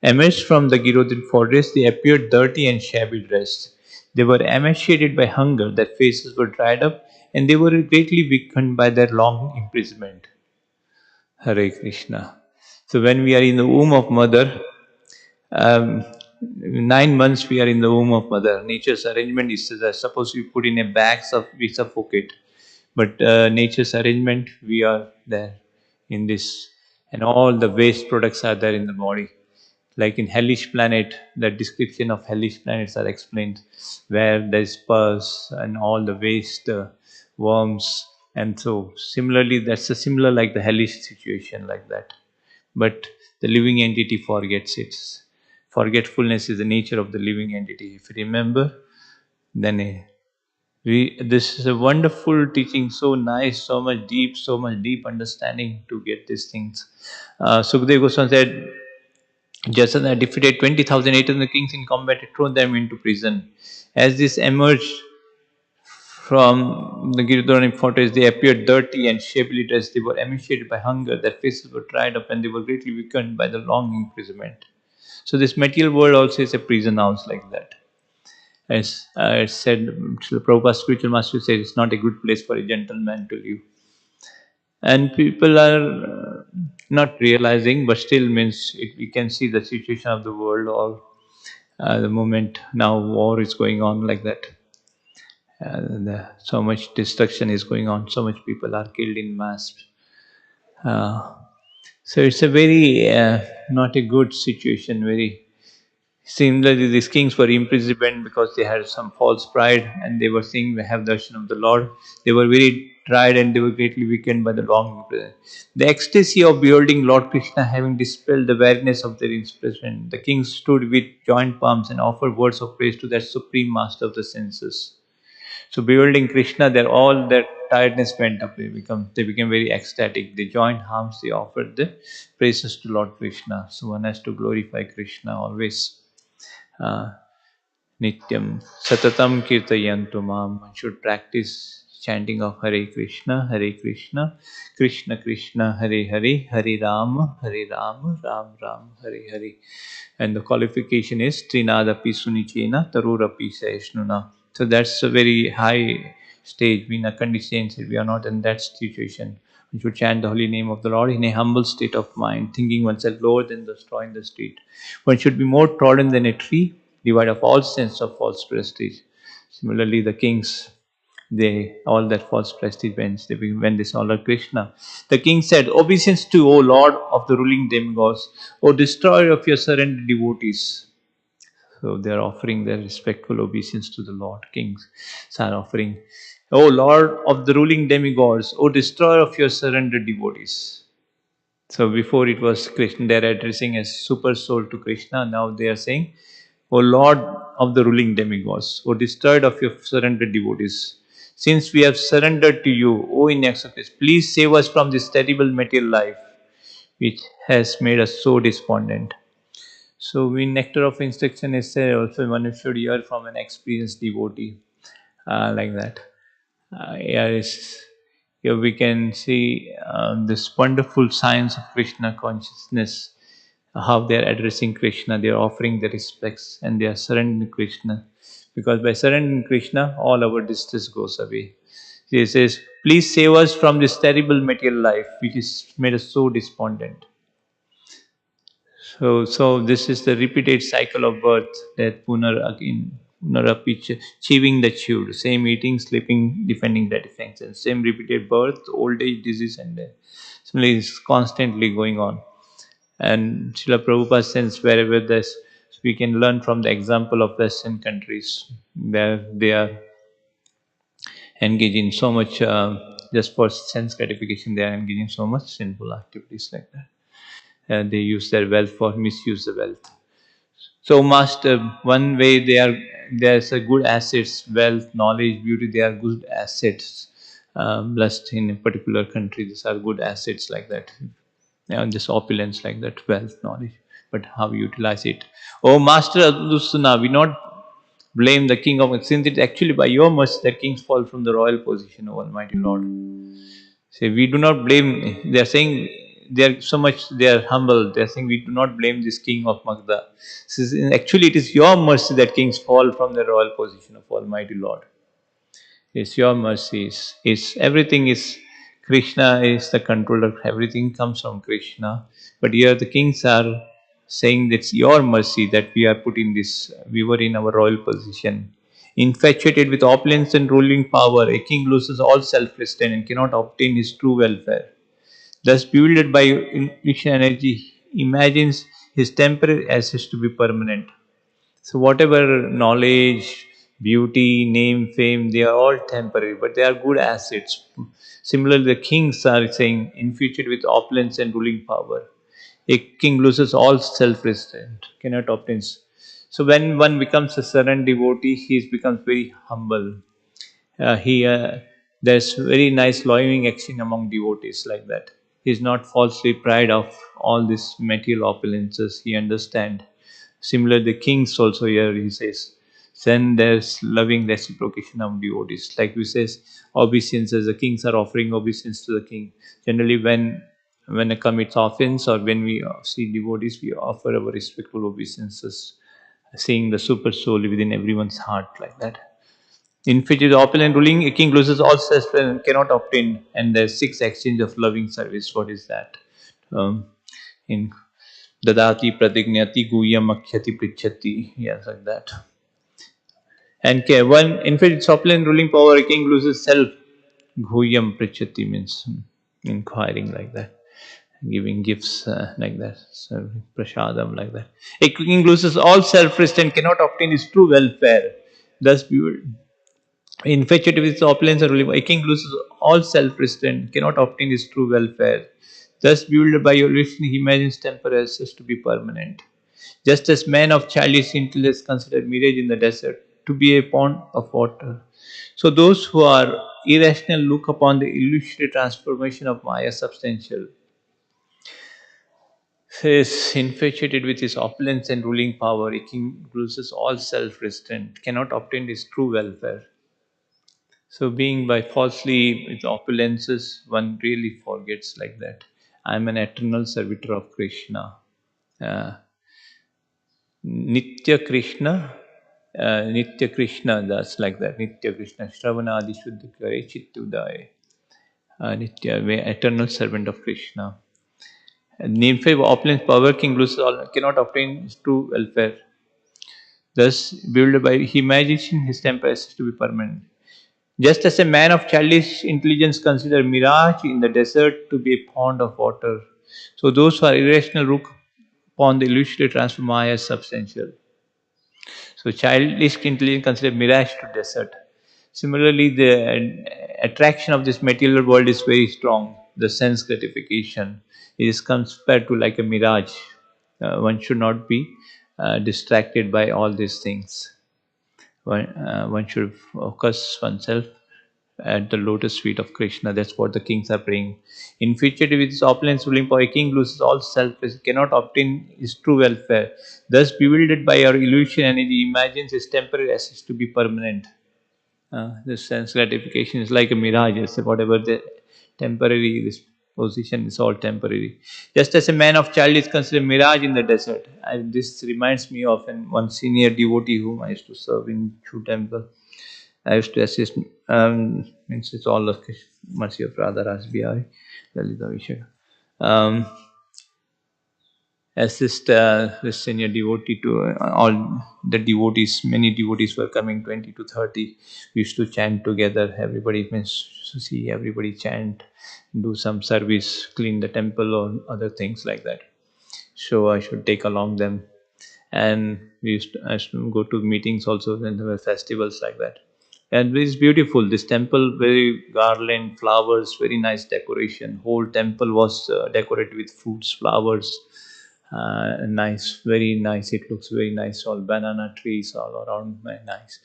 emerged from the Girodin fortress. They appeared dirty and shabby dressed. They were emaciated by hunger, their faces were dried up, and they were greatly weakened by their long imprisonment. Hare Krishna. So when we are in the womb of mother, 9 months we are in the womb of mother. Nature's arrangement is that suppose we put in a bag, we suffocate. But nature's arrangement, we are there in this, and all the waste products are there in the body. Like in hellish planet, the description of hellish planets are explained, where there is pus and all the waste worms, and so similarly, that's a similar like the hellish situation like that. But the living entity forgets it. Forgetfulness is the nature of the living entity. If you remember, then this is a wonderful teaching, so nice, so much deep understanding to get these things. Sukdev Goswami said, Jasana defeated 20,800 kings in combat and thrown them into prison. As this emerged from the Girdharanik fortress, they appeared dirty and shabbily dressed. They were emaciated by hunger, their faces were dried up, and they were greatly weakened by the long imprisonment. So this material world also is a prison house like that. As it said, Srila Prabhupada's spiritual master said, it's not a good place for a gentleman to live. and people are not realizing, but still means we can see the situation of the world, or the moment now war is going on like that, and so much destruction is going on, so much people are killed in mass. uh, so it's a very not a good situation. Very similarly, these kings were imprisoned because they had some false pride, and they were saying we have darshan of the Lord. They were very tried and they were greatly weakened by the long imprisonment. The ecstasy of beholding Lord Krishna having dispelled the weariness of their imprisonment, the kings stood with joined palms and offered words of praise to that supreme master of the senses. So beholding Krishna, all their tiredness went away. They became very ecstatic. They joined arms. They offered the praises to Lord Krishna. So one has to glorify Krishna always. Uh, Nityam Satatam Kirtayantu Mam. One should practice chanting of Hare Krishna, Krishna Krishna, Hare Hare, Hare Rama, Hare Rama, Ram Ram, Hare Hare. And the qualification is Trinadapi Sunichena, Tarurapi Saishnuna. So that's a very high stage. We in a condition, we are not in that situation. We should chant the holy name of the Lord in a humble state of mind, thinking oneself lower than the straw in the street. One should be more trodden than a tree, devoid of all sense of false prestige. Similarly, the kings, they all that false prestige when they saw Lord Krishna. The king said, "Obeisance to, O Lord of the ruling demigods, O destroyer of your surrendered devotees." So they are offering their respectful obeisance to the Lord. Kings are offering, "O Lord of the ruling demigods, O destroyer of your surrendered devotees." So before it was Krishna, they are addressing as super soul to Krishna. Now they are saying, "O Lord of the ruling demigods, O destroyer of your surrendered devotees, since we have surrendered to you, O inexorable, please save us from this terrible material life which has made us so despondent." So in Nectar of Instruction is said also one should hear from an experienced devotee, like that. Here we can see this wonderful science of Krishna consciousness, how they are addressing Krishna, they are offering their respects and they are surrendering to Krishna. Because by surrendering to Krishna, all our distress goes away. He says, "Please save us from this terrible material life which has made us so despondent." So this is the repeated cycle of birth, death, punarapi, chewing the chewed, same eating, sleeping, defending the defense, and same repeated birth, old age, disease, and death. Similarly, it's constantly going on. And Srila Prabhupada says wherever this, we can learn from the example of Western countries. There they are engaged in so much, just for sense gratification, they are engaging in so much sinful activities like that. They use their wealth for misuse the wealth. So master, one way there's a good assets, wealth, knowledge, beauty. They are good assets. Blessed in a particular country, these are good assets like that. This opulence like that, wealth, knowledge. But how we utilize it? Oh Master Adusuna, we not blame the king of since it's actually by your mercy that kings fall from the royal position, O Almighty Lord. Say we do not blame. They are saying they are so much. They are humble. They are saying we do not blame this king of Magda. Says, actually, it is your mercy that kings fall from the royal position of Almighty Lord. It's your mercies. It's everything is Krishna is the controller. Everything comes from Krishna. But here the kings are saying that it's your mercy that we are put in this. We were in our royal position. Infatuated with opulence and ruling power, a king loses all self-restraint and cannot obtain his true welfare. Thus, bewildered by intuition energy, imagines his temporary assets to be permanent. So whatever knowledge, beauty, name, fame, they are all temporary, but they are good assets. Similarly, the kings are saying, infatuated with opulence and ruling power. A king loses all self-restraint, cannot obtain. So when one becomes a surrendered devotee, he becomes very humble. He There's very nice loving action among devotees like that. He is not falsely proud of all these material opulences. He understand. Similar, the kings also here he says, then there's loving reciprocation of devotees. Like we says, obeisances. The kings are offering obeisance to the king. Generally, when a commits offense or when we see devotees, we offer our respectful obeisances, seeing the super soul within everyone's heart like that. Infatuated, opulent, ruling, a king loses all self and cannot obtain. And there's six exchange of loving service. What is that? In Dadati Pratignati Guyam Akhyati Prichati. Yes, like that. And one infatuated, opulent, ruling power, a king loses self. Guyam Prichati means inquiring like that. Giving gifts like that, so prashadam like that. A king loses all self-restraint, cannot obtain his true welfare. Thus, infatuated with opulence and ruling, a king loses all self-restraint, cannot obtain his true welfare. Thus, bewildered by your religion, he imagines temperance to be permanent. Just as men of childish intellect consider mirage in the desert to be a pond of water, so those who are irrational look upon the illusory transformation of Maya substantial. Is infatuated with his opulence and ruling power, a king loses all self restraint, cannot obtain his true welfare. So, being by falsely with opulences, one really forgets like that. I am an eternal servitor of Krishna. Uh, Nitya Krishna, Nitya Krishna, that's like that. Nitya Krishna, Shravana Adi Shuddha Kare Chittudaya. Nitya, eternal servant of Krishna. Nymph of opulence, power, king loses all, cannot obtain his true welfare. Thus, built by he imagines his temper as to be permanent. Just as a man of childish intelligence considers mirage in the desert to be a pond of water, so those who are irrational look upon the illusory transform Maya as substantial. So, childish intelligence considers mirage to desert. Similarly, the attraction of this material world is very strong. The sense gratification is compared to like a mirage. One should not be distracted by all these things. One should focus oneself at the lotus feet of Krishna. That's what the kings are praying. Infatuated with his opulence, ruling power, a king loses all self, cannot obtain his true welfare. Thus, bewildered by our illusion energy, imagines his temporary assets to be permanent. This sense gratification is like a mirage. It's whatever the temporary, this position is all temporary. Just as a man of child is considered mirage in the desert. And this reminds me of one senior devotee whom I used to serve in Chu temple. I used to assist, means it's all of mercy of Radha Rasbihari, Lalita Vishaka. Assist this senior devotee to all the devotees. Many devotees were coming, 20 to 30. We used to chant together. Everybody means to see everybody chant, do some service, clean the temple or other things like that. So I should take along them. And I used to go to meetings also when there were festivals like that. And it's beautiful. This temple, very garland, flowers, very nice decoration. Whole temple was decorated with fruits, flowers. Nice, very nice. It looks very nice. All banana trees all around, very nice.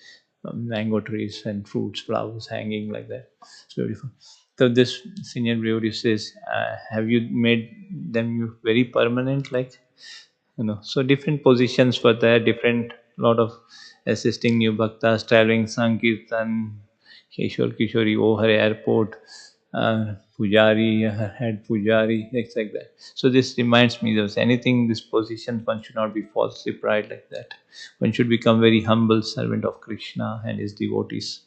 Mango trees and fruits, flowers hanging like that. It's beautiful. So this senior devotee says, "Have you made them very permanent, like?" So different positions for there, different lot of assisting new bhaktas, traveling sankirtan, kishore kishori, Ohare airport, pujari, head pujari, things like that. So this reminds me, there's anything, this position, one should not be falsely pride like that. One should become very humble servant of Krishna and his devotees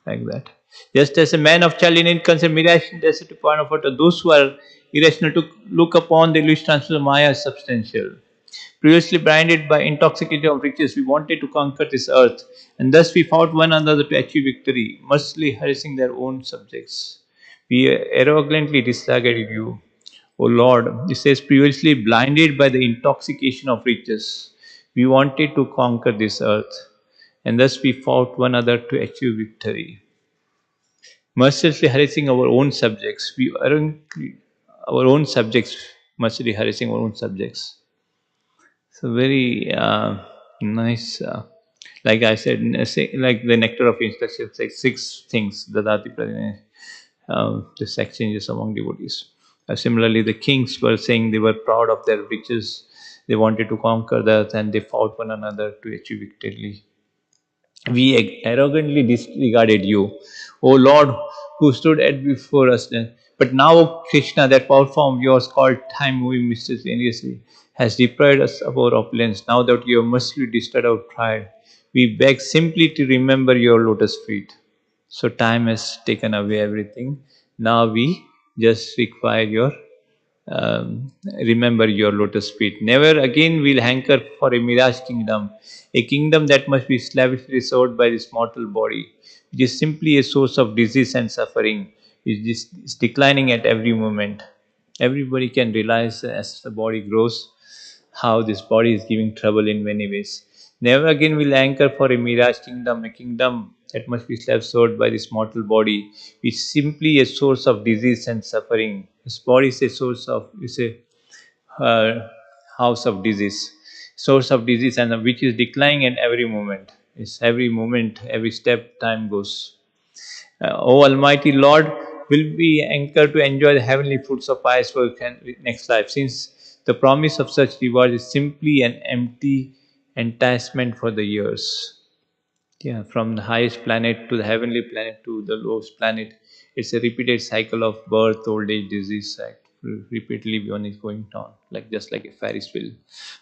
like that. Just as a man of childhood in concept mirage desert to point of water, those who are irrational to look upon the illusion transfer Maya as substantial. Previously blinded by intoxication of riches, we wanted to conquer this earth, and thus we fought one another to achieve victory, mercilessly harassing their own subjects. We arrogantly disregarded you, O Lord. It says, previously blinded by the intoxication of riches, we wanted to conquer this earth, and thus we fought one another to achieve victory. Mercilessly harassing our own subjects, our own subjects, mercilessly harassing our own subjects. So very nice. Like I said, like the nectar of instruction, like six things. Dadati Pradina, this exchanges among devotees. Similarly, the kings were saying they were proud of their riches. They wanted to conquer the earth, and they fought one another to achieve victory. We arrogantly disregarded you, O Lord, who stood at before us then. But now, Krishna, that power form of yours called time moving mysteriously, has deprived us of our opulence. Now that you have mercifully destroyed our pride, we beg simply to remember your lotus feet. So time has taken away everything. Now we just require your remember your lotus feet. Never again will hanker for a mirage kingdom, a kingdom that must be slavishly served by this mortal body, which is simply a source of disease and suffering, which is declining at every moment. Everybody can realize as the body grows how this body is giving trouble in many ways. Never again will anchor for a mirage kingdom, a kingdom that must be self-served by this mortal body, which is simply a source of disease and suffering. This body is a house of disease, source of disease, and which is declining at every moment. It's every moment, every step, time goes. O Almighty Lord, will be anchored to enjoy the heavenly fruits of pious work and next life, since the promise of such reward is simply an empty enticement for the years. Yeah, from the highest planet to the heavenly planet to the lowest planet, it's a repeated cycle of birth, old age, disease. Repeatedly, one is going down, like just like a Ferris wheel.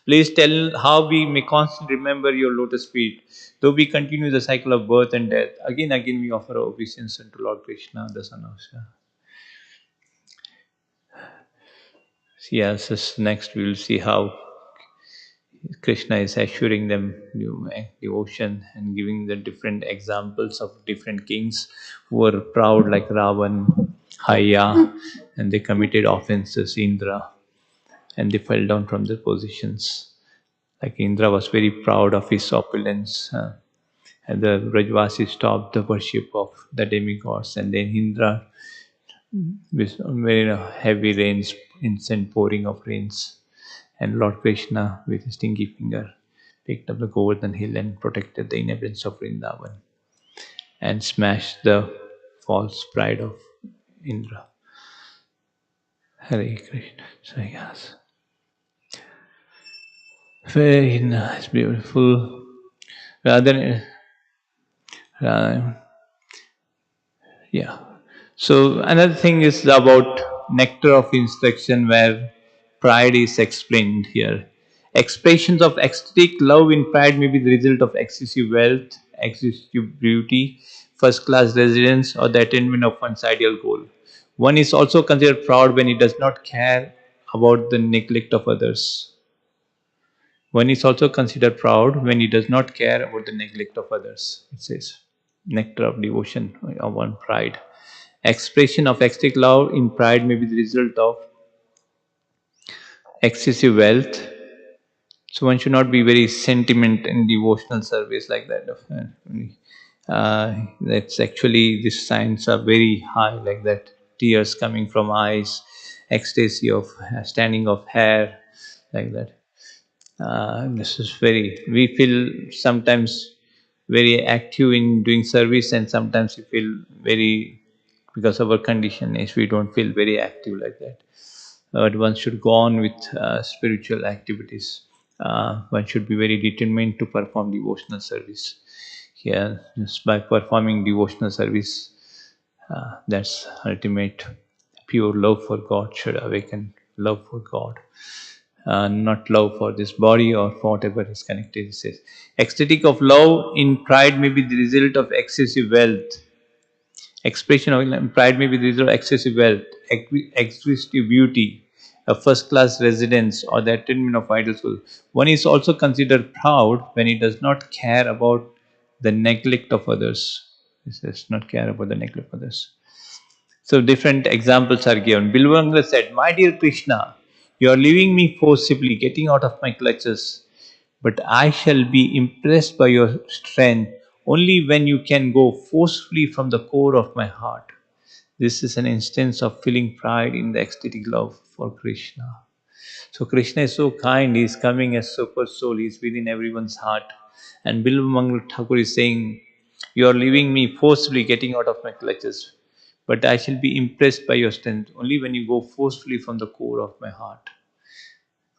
Please tell how we may constantly remember your lotus feet, though we continue the cycle of birth and death. Again, we offer our obeisance unto Lord Krishna, the Son of Shiva. Yes, next we will see how Krishna is assuring them devotion and giving the different examples of different kings who were proud, like Ravan, Haya, and they committed offenses, Indra, and they fell down from their positions. Like Indra was very proud of his opulence, and the Rajvasi stopped the worship of the demigods, and then Indra, with very heavy rains, instant pouring of rains, and Lord Krishna, with his stinky finger, picked up the Govardhan hill and protected the inhabitants of Vrindavan and smashed the false pride of Indra. Hare Krishna. So, yes. Very nice, beautiful. Rather, uh, yeah. So another thing is about nectar of instruction, where pride is explained here. Expressions of ecstatic love in pride may be the result of excessive wealth, excessive beauty, first class residence, or the attainment of one's ideal goal. One is also considered proud when he does not care about the neglect of others. One is also considered proud when he does not care about the neglect of others. It says, nectar of devotion of one pride. Expression of ecstatic love in pride may be the result of excessive wealth. So one should not be very sentiment in devotional service like that. That's actually these signs are very high like that. Tears coming from eyes, ecstasy of standing of hair like that. This is very. We feel sometimes very active in doing service, and sometimes we feel very because of our condition is we don't feel very active like that. But one should go on with spiritual activities. One should be very determined to perform devotional service. Yeah, just by performing devotional service, that's ultimate pure love for God should awaken love for God, not love for this body or for whatever is connected. It says, ecstatic of love in pride may be the result of excessive wealth. Expression of pride may be the result of excessive wealth, excessive beauty, a first class residence, or the attainment of idle soul. One is also considered proud when he does not care about the neglect of others. He says, not care about the neglect of others. So different examples are given. Bilwanga said, "My dear Krishna, you are leaving me forcibly, getting out of my clutches, but I shall be impressed by your strength only when you can go forcefully from the core of my heart." This is an instance of feeling pride in the ecstatic love for Krishna. So Krishna is so kind, he is coming as super soul, he is within everyone's heart. And Bilvamangal Thakur is saying, "You are leaving me forcefully, getting out of my clutches, but I shall be impressed by your strength only when you go forcefully from the core of my heart."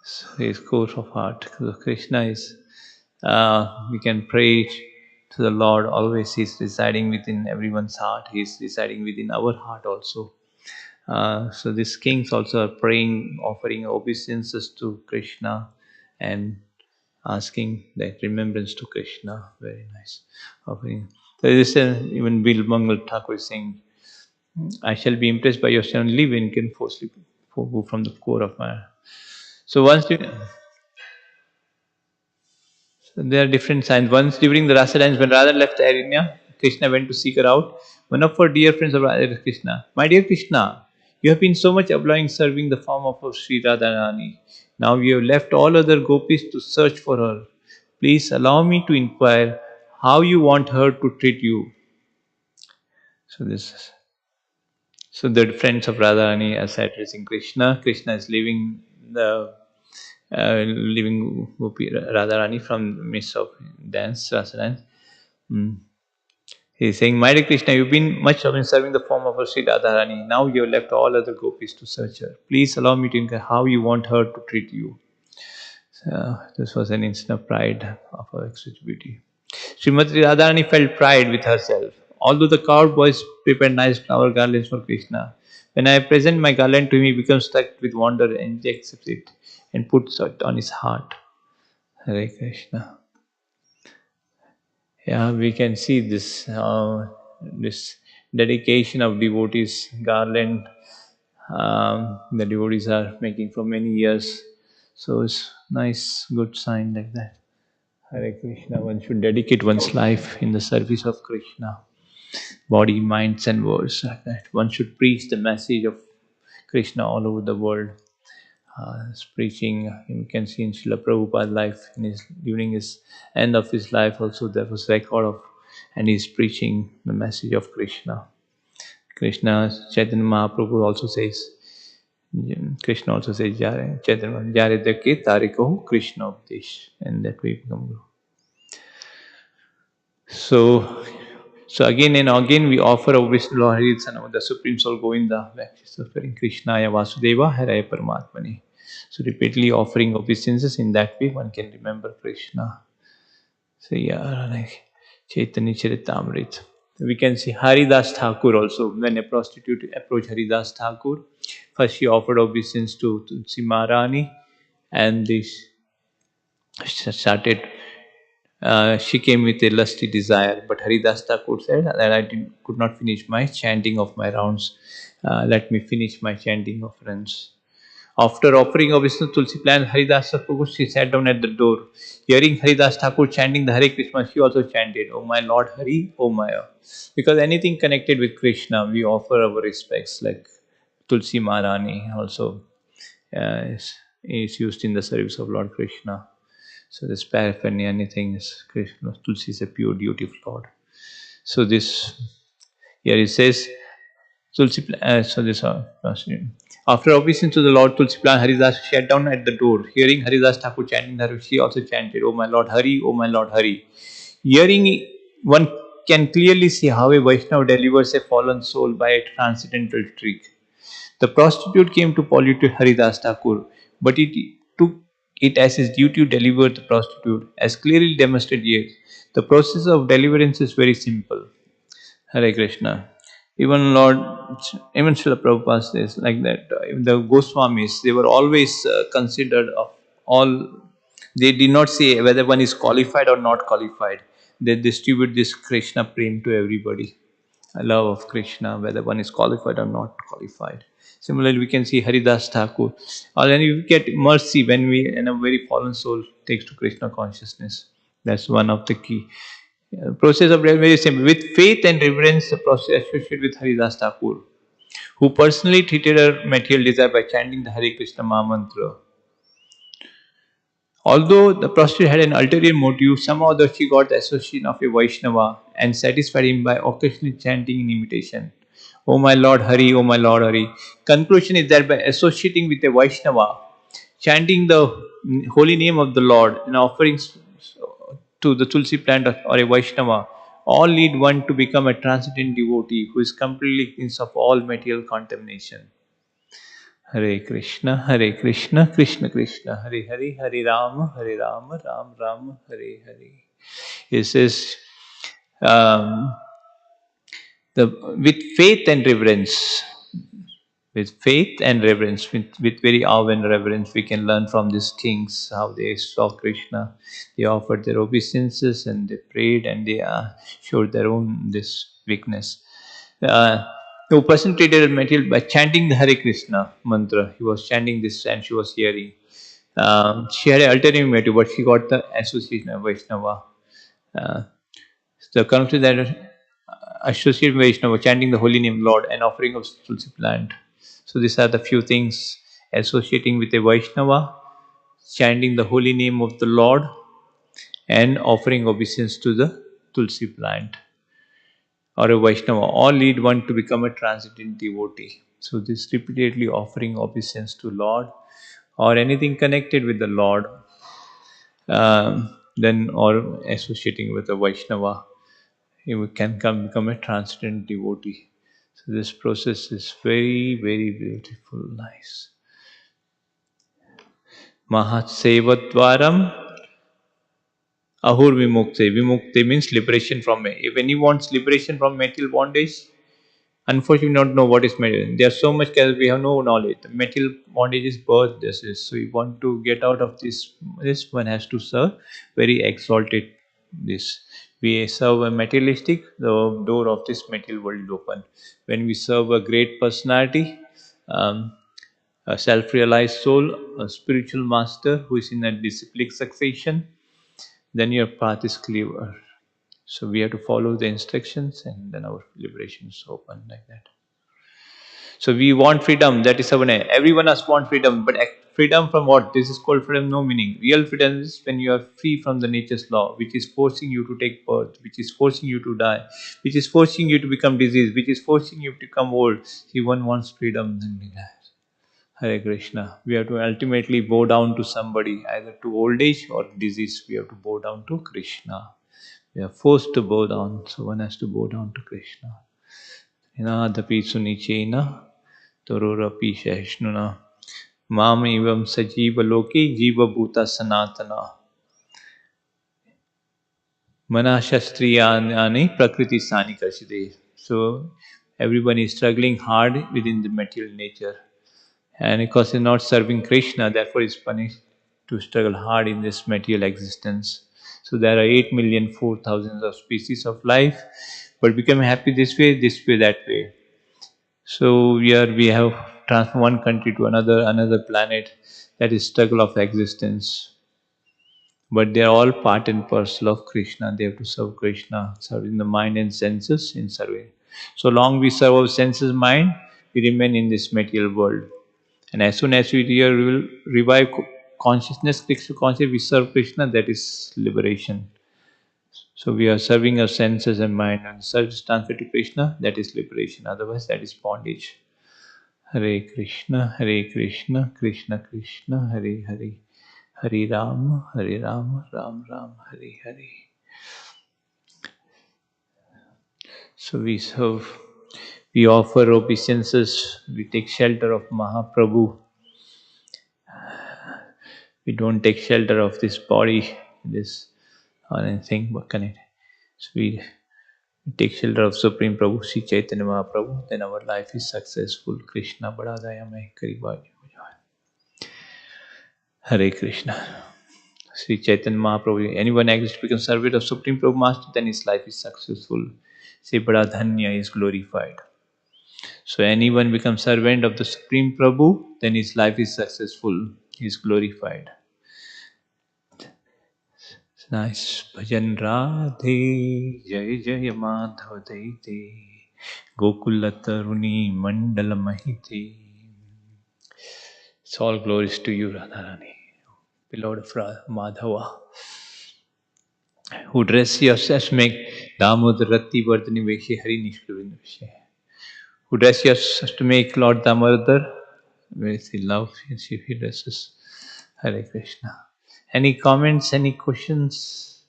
So his core of heart. So Krishna is, we can pray to the Lord always. He is residing within everyone's heart. He is residing within our heart also. So these kings also are praying, offering obeisances to Krishna and asking that remembrance to Krishna. Very nice. Offering. So this even Bill Mangal Thakur is saying, I shall be impressed by your sound live in can forcefully from the core of my. So there are different signs. Once during the Rasa dance, when Radha left the arena, Krishna went to seek her out. One of her dear friends of Radha Krishna, my dear Krishna, you have been so much obliging serving the form of our Sri Radharani. Now you have left all other gopis to search for her. Please allow me to inquire how you want her to treat you. So this is so the friends of Radharani are addressing Krishna. Krishna is leaving the leaving Gopi Radharani from the midst of dance, rasa dance. Mm. He's saying, my dear Krishna, you've been much of in serving the form of our Sri Radharani. Now you have left all other gopis to search her. Please allow me to inquire how you want her to treat you. So, this was an instant of pride of her exquisite beauty. Srimati Radharani felt pride with herself. Although the cowboys prepared nice flower garlands for Krishna, when I present my garland to him, he becomes struck with wonder and accepts it and puts it on his heart. Hare Krishna. Yeah, we can see this dedication of devotees garland. The devotees are making for many years, so it's nice, good sign like that. Hare Krishna. One should dedicate one's life in the service of Krishna, body, minds, and words like that. One should preach the message of Krishna all over the world. His preaching, you can see in Srila Prabhupada's life, during his end of his life, also there was record of, and he's preaching the message of Krishna. Krishna, Chaitanya Mahaprabhu also says, Krishna also says, Chaitanya, Jare Deke Tarikahu Krishna Updesh, and that way become Guru. So, so again and again we offer our Vishnu Lord Haritsanam, the Supreme Soul Govinda, suffering Krishnaya Vasudeva Haraya Paramatmani. So repeatedly offering obeisances, in that way one can remember Krishna. So yeah, like Chaitanya Charitamrita. We can see Haridas Thakur also. When a prostitute approached Haridas Thakur, first she offered obeisance to Tulsi Maharani, and this started she came with a lusty desire, but Haridas Thakur said that could not finish my chanting of my rounds. Let me finish my chanting of runs. After offering obeisance to Tulsi plant, Haridas Thakur, she sat down at the door. Hearing Haridas Thakur chanting the Hare Krishna, she also chanted, "Oh my Lord Hari, oh my." Because anything connected with Krishna, we offer our respects, like Tulsi Maharani also is used in the service of Lord Krishna. So this paraphernalia, anything is Krishna. Tulsi is a pure duty of Lord. So this here it says Tulsi. So this after obeisance to the Lord, Tulsi Plan Haridas sat down at the door. Hearing Haridas Thakur chanting Hari, she also chanted, "Oh my Lord Hari, oh my Lord Hari." Hearing, one can clearly see how a Vaishnava delivers a fallen soul by a transcendental trick. The prostitute came to pollute Haridas Thakur, but it took it as his duty to deliver the prostitute. As clearly demonstrated here, the process of deliverance is very simple. Hare Krishna. Even Srila Prabhupada says like that. Even the Goswamis, they were always considered of all. They did not say whether one is qualified or not qualified. They distribute this Krishna prem to everybody. A love of Krishna, whether one is qualified or not qualified. Similarly, we can see Haridas Thakur. Or then you get mercy when we, in a very fallen soul, takes to Krishna consciousness. That's one of the key. Process of very simple. With faith and reverence, the process associated with Haridas Thakur, who personally treated her material desire by chanting the Hare Krishna Maha Mantra. Although the prostitute had an ulterior motive, somehow she got the association of a Vaishnava and satisfied him by occasionally chanting in imitation. Oh my Lord Hari, oh my Lord Hari. Conclusion is that by associating with a Vaishnava, chanting the holy name of the Lord and offering to the Tulsi plant or a Vaishnava, all lead one to become a transcendent devotee who is completely cleansed of all material contamination. Hare Krishna, Krishna Krishna, Hare Hare, Hare Rama, Ram Ram, Hare Hare. It says, um, with faith and reverence. with faith and reverence, with very awe and reverence. We can learn from these kings how they saw Krishna. They offered their obeisances and they prayed and they showed their own this weakness. Uh, a person treated material by chanting the Hare Krishna mantra. He was chanting this and she was hearing. She had an ulterior motive, but she got the association of Vaishnava. Uh, the country that associate Vaishnava, chanting the holy name Lord and offering of tulsi plant. So these are the few things associating with a Vaishnava, chanting the holy name of the Lord and offering obeisance to the tulsi plant or a Vaishnava. All lead one to become a transcendent devotee. So this repeatedly offering obeisance to Lord or anything connected with the Lord, then or associating with a Vaishnava, you can become a transcendent devotee. So this process is very, very beautiful, nice. Mahat Sevatvaram Ahur Vimukte. Vimukte means liberation from it. If anyone wants liberation from material bondage, unfortunately not know what is material. There's so much because we have no knowledge. The material bondage is birth, this is. So you want to get out of this one has to serve very exalted this. We serve a materialistic, the door of this material world is open. When we serve a great personality, um, a self-realized soul, a spiritual master who is in a disciplic succession, then your path is clear. So we have to follow the instructions and then our liberation is open like that. So we want freedom. That is our name. Everyone else want freedom, but freedom from what? This is called freedom. No meaning. Real freedom is when you are free from the nature's law, which is forcing you to take birth, which is forcing you to die, which is forcing you to become diseased, which is forcing you to become old. See, one wants freedom, then we die. Hare Krishna. We have to ultimately bow down to somebody, either to old age or disease. We have to bow down to Krishna. We are forced to bow down, so one has to bow down to Krishna. Inadapi sunichena Torurapi Shahishnuna Mam Evam Sajiva Loki Jiva Bhuta Sanatana Mana Shastriyani Prakriti Sani Kashide. So everyone is struggling hard within the material nature. And because he's not serving Krishna, therefore is punished to struggle hard in this material existence. So there are 8,004,000 of species of life, but become happy this way, that way. So here we have transformed one country to another planet. That is struggle of existence. But they are all part and parcel of Krishna. They have to serve Krishna, serving the mind and senses in serving. So long we serve our senses, mind, we remain in this material world. And as soon as we will revive consciousness, Krishna consciousness, we serve Krishna, that is liberation. So we are serving our senses and mind, and service transfer to Krishna, that is liberation. Otherwise, that is bondage. Hare Krishna, Krishna Krishna, Hare Hare, Hare Ram, Ram Ram, Hare Hare. So we serve, we offer obeisances, we take shelter of Mahaprabhu. We don't take shelter of this body, this or anything but connect. So we take shelter of Supreme Prabhu, Sri Chaitanya Mahaprabhu, then our life is successful. Krishna Badadaya Mai Karibaj. Hare Krishna. Sri Chaitanya Mahaprabhu, anyone exists to become servant of Supreme Prabhu Master, then his life is successful. Say Bada Dhanya is glorified. So anyone becomes servant of the Supreme Prabhu, then his life is successful. He is glorified. Nice. Bhajan Radhe, Jai Jai Madhav Daite, Gokula Taruni Mandala Mahite. It's all glories to you, Radharani, beloved of Madhava, who dress yourself make Damodar Rati Vardhani Veshe Hari Nishkuvindu Veshe. Who dress yourself to make Lord Damodar with the love he dresses. Hare Krishna. Any comments, any questions?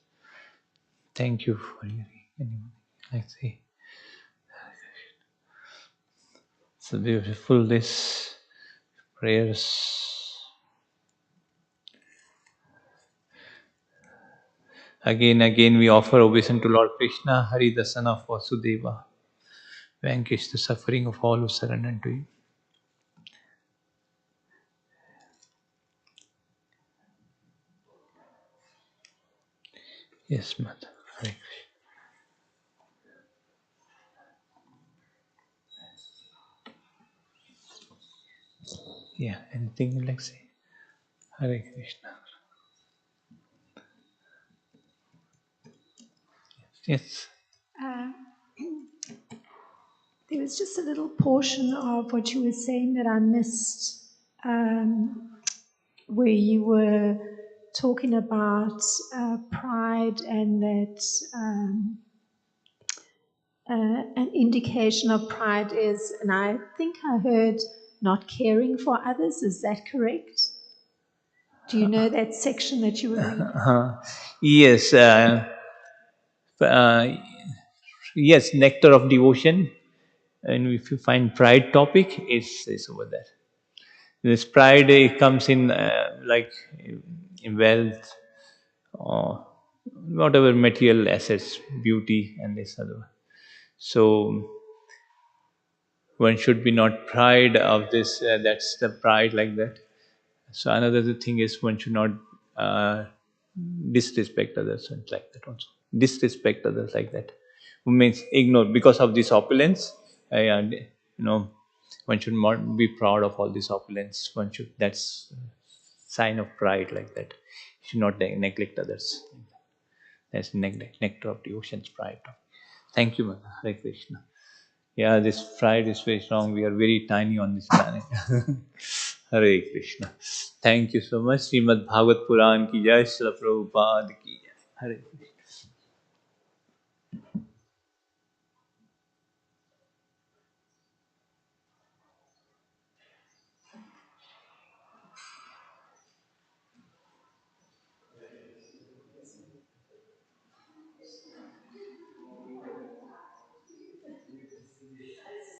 Thank you for hearing. I see. So beautiful, this prayers. Again, we offer obeisance to Lord Krishna, Hari, the son of Vasudeva. Vanquish the suffering of all who surrender to you. Yes, Mother. Hare. Yeah, anything you like say? Hare Krishna. Yes. Uh, there was just a little portion of what you were saying that I missed, where you were talking about pride, and that an indication of pride is, and I think I heard, not caring for others. Is that correct? Do you know that section that you were reading? Yes. Uh, yes, nectar of devotion. And if you find pride topic, it's over there. This pride comes in like in wealth or whatever material assets, beauty, and this other. So one should be not pride of this. That's the pride like that. So another thing is one should not uh, disrespect others and like that also. Disrespect others like that. Means ignore because of this opulence. And one should not be proud of all this opulence. One should that's sign of pride like that. Should not neglect others. That's nectar of the ocean's pride. Thank you, Mother. Hare Krishna. Yeah, this pride is very strong. We are very tiny on this planet. Hare Krishna. Thank you so much. Srimad Bhagavad Puran ki jai, Srila Prabhupada ki jai. Hare Krishna.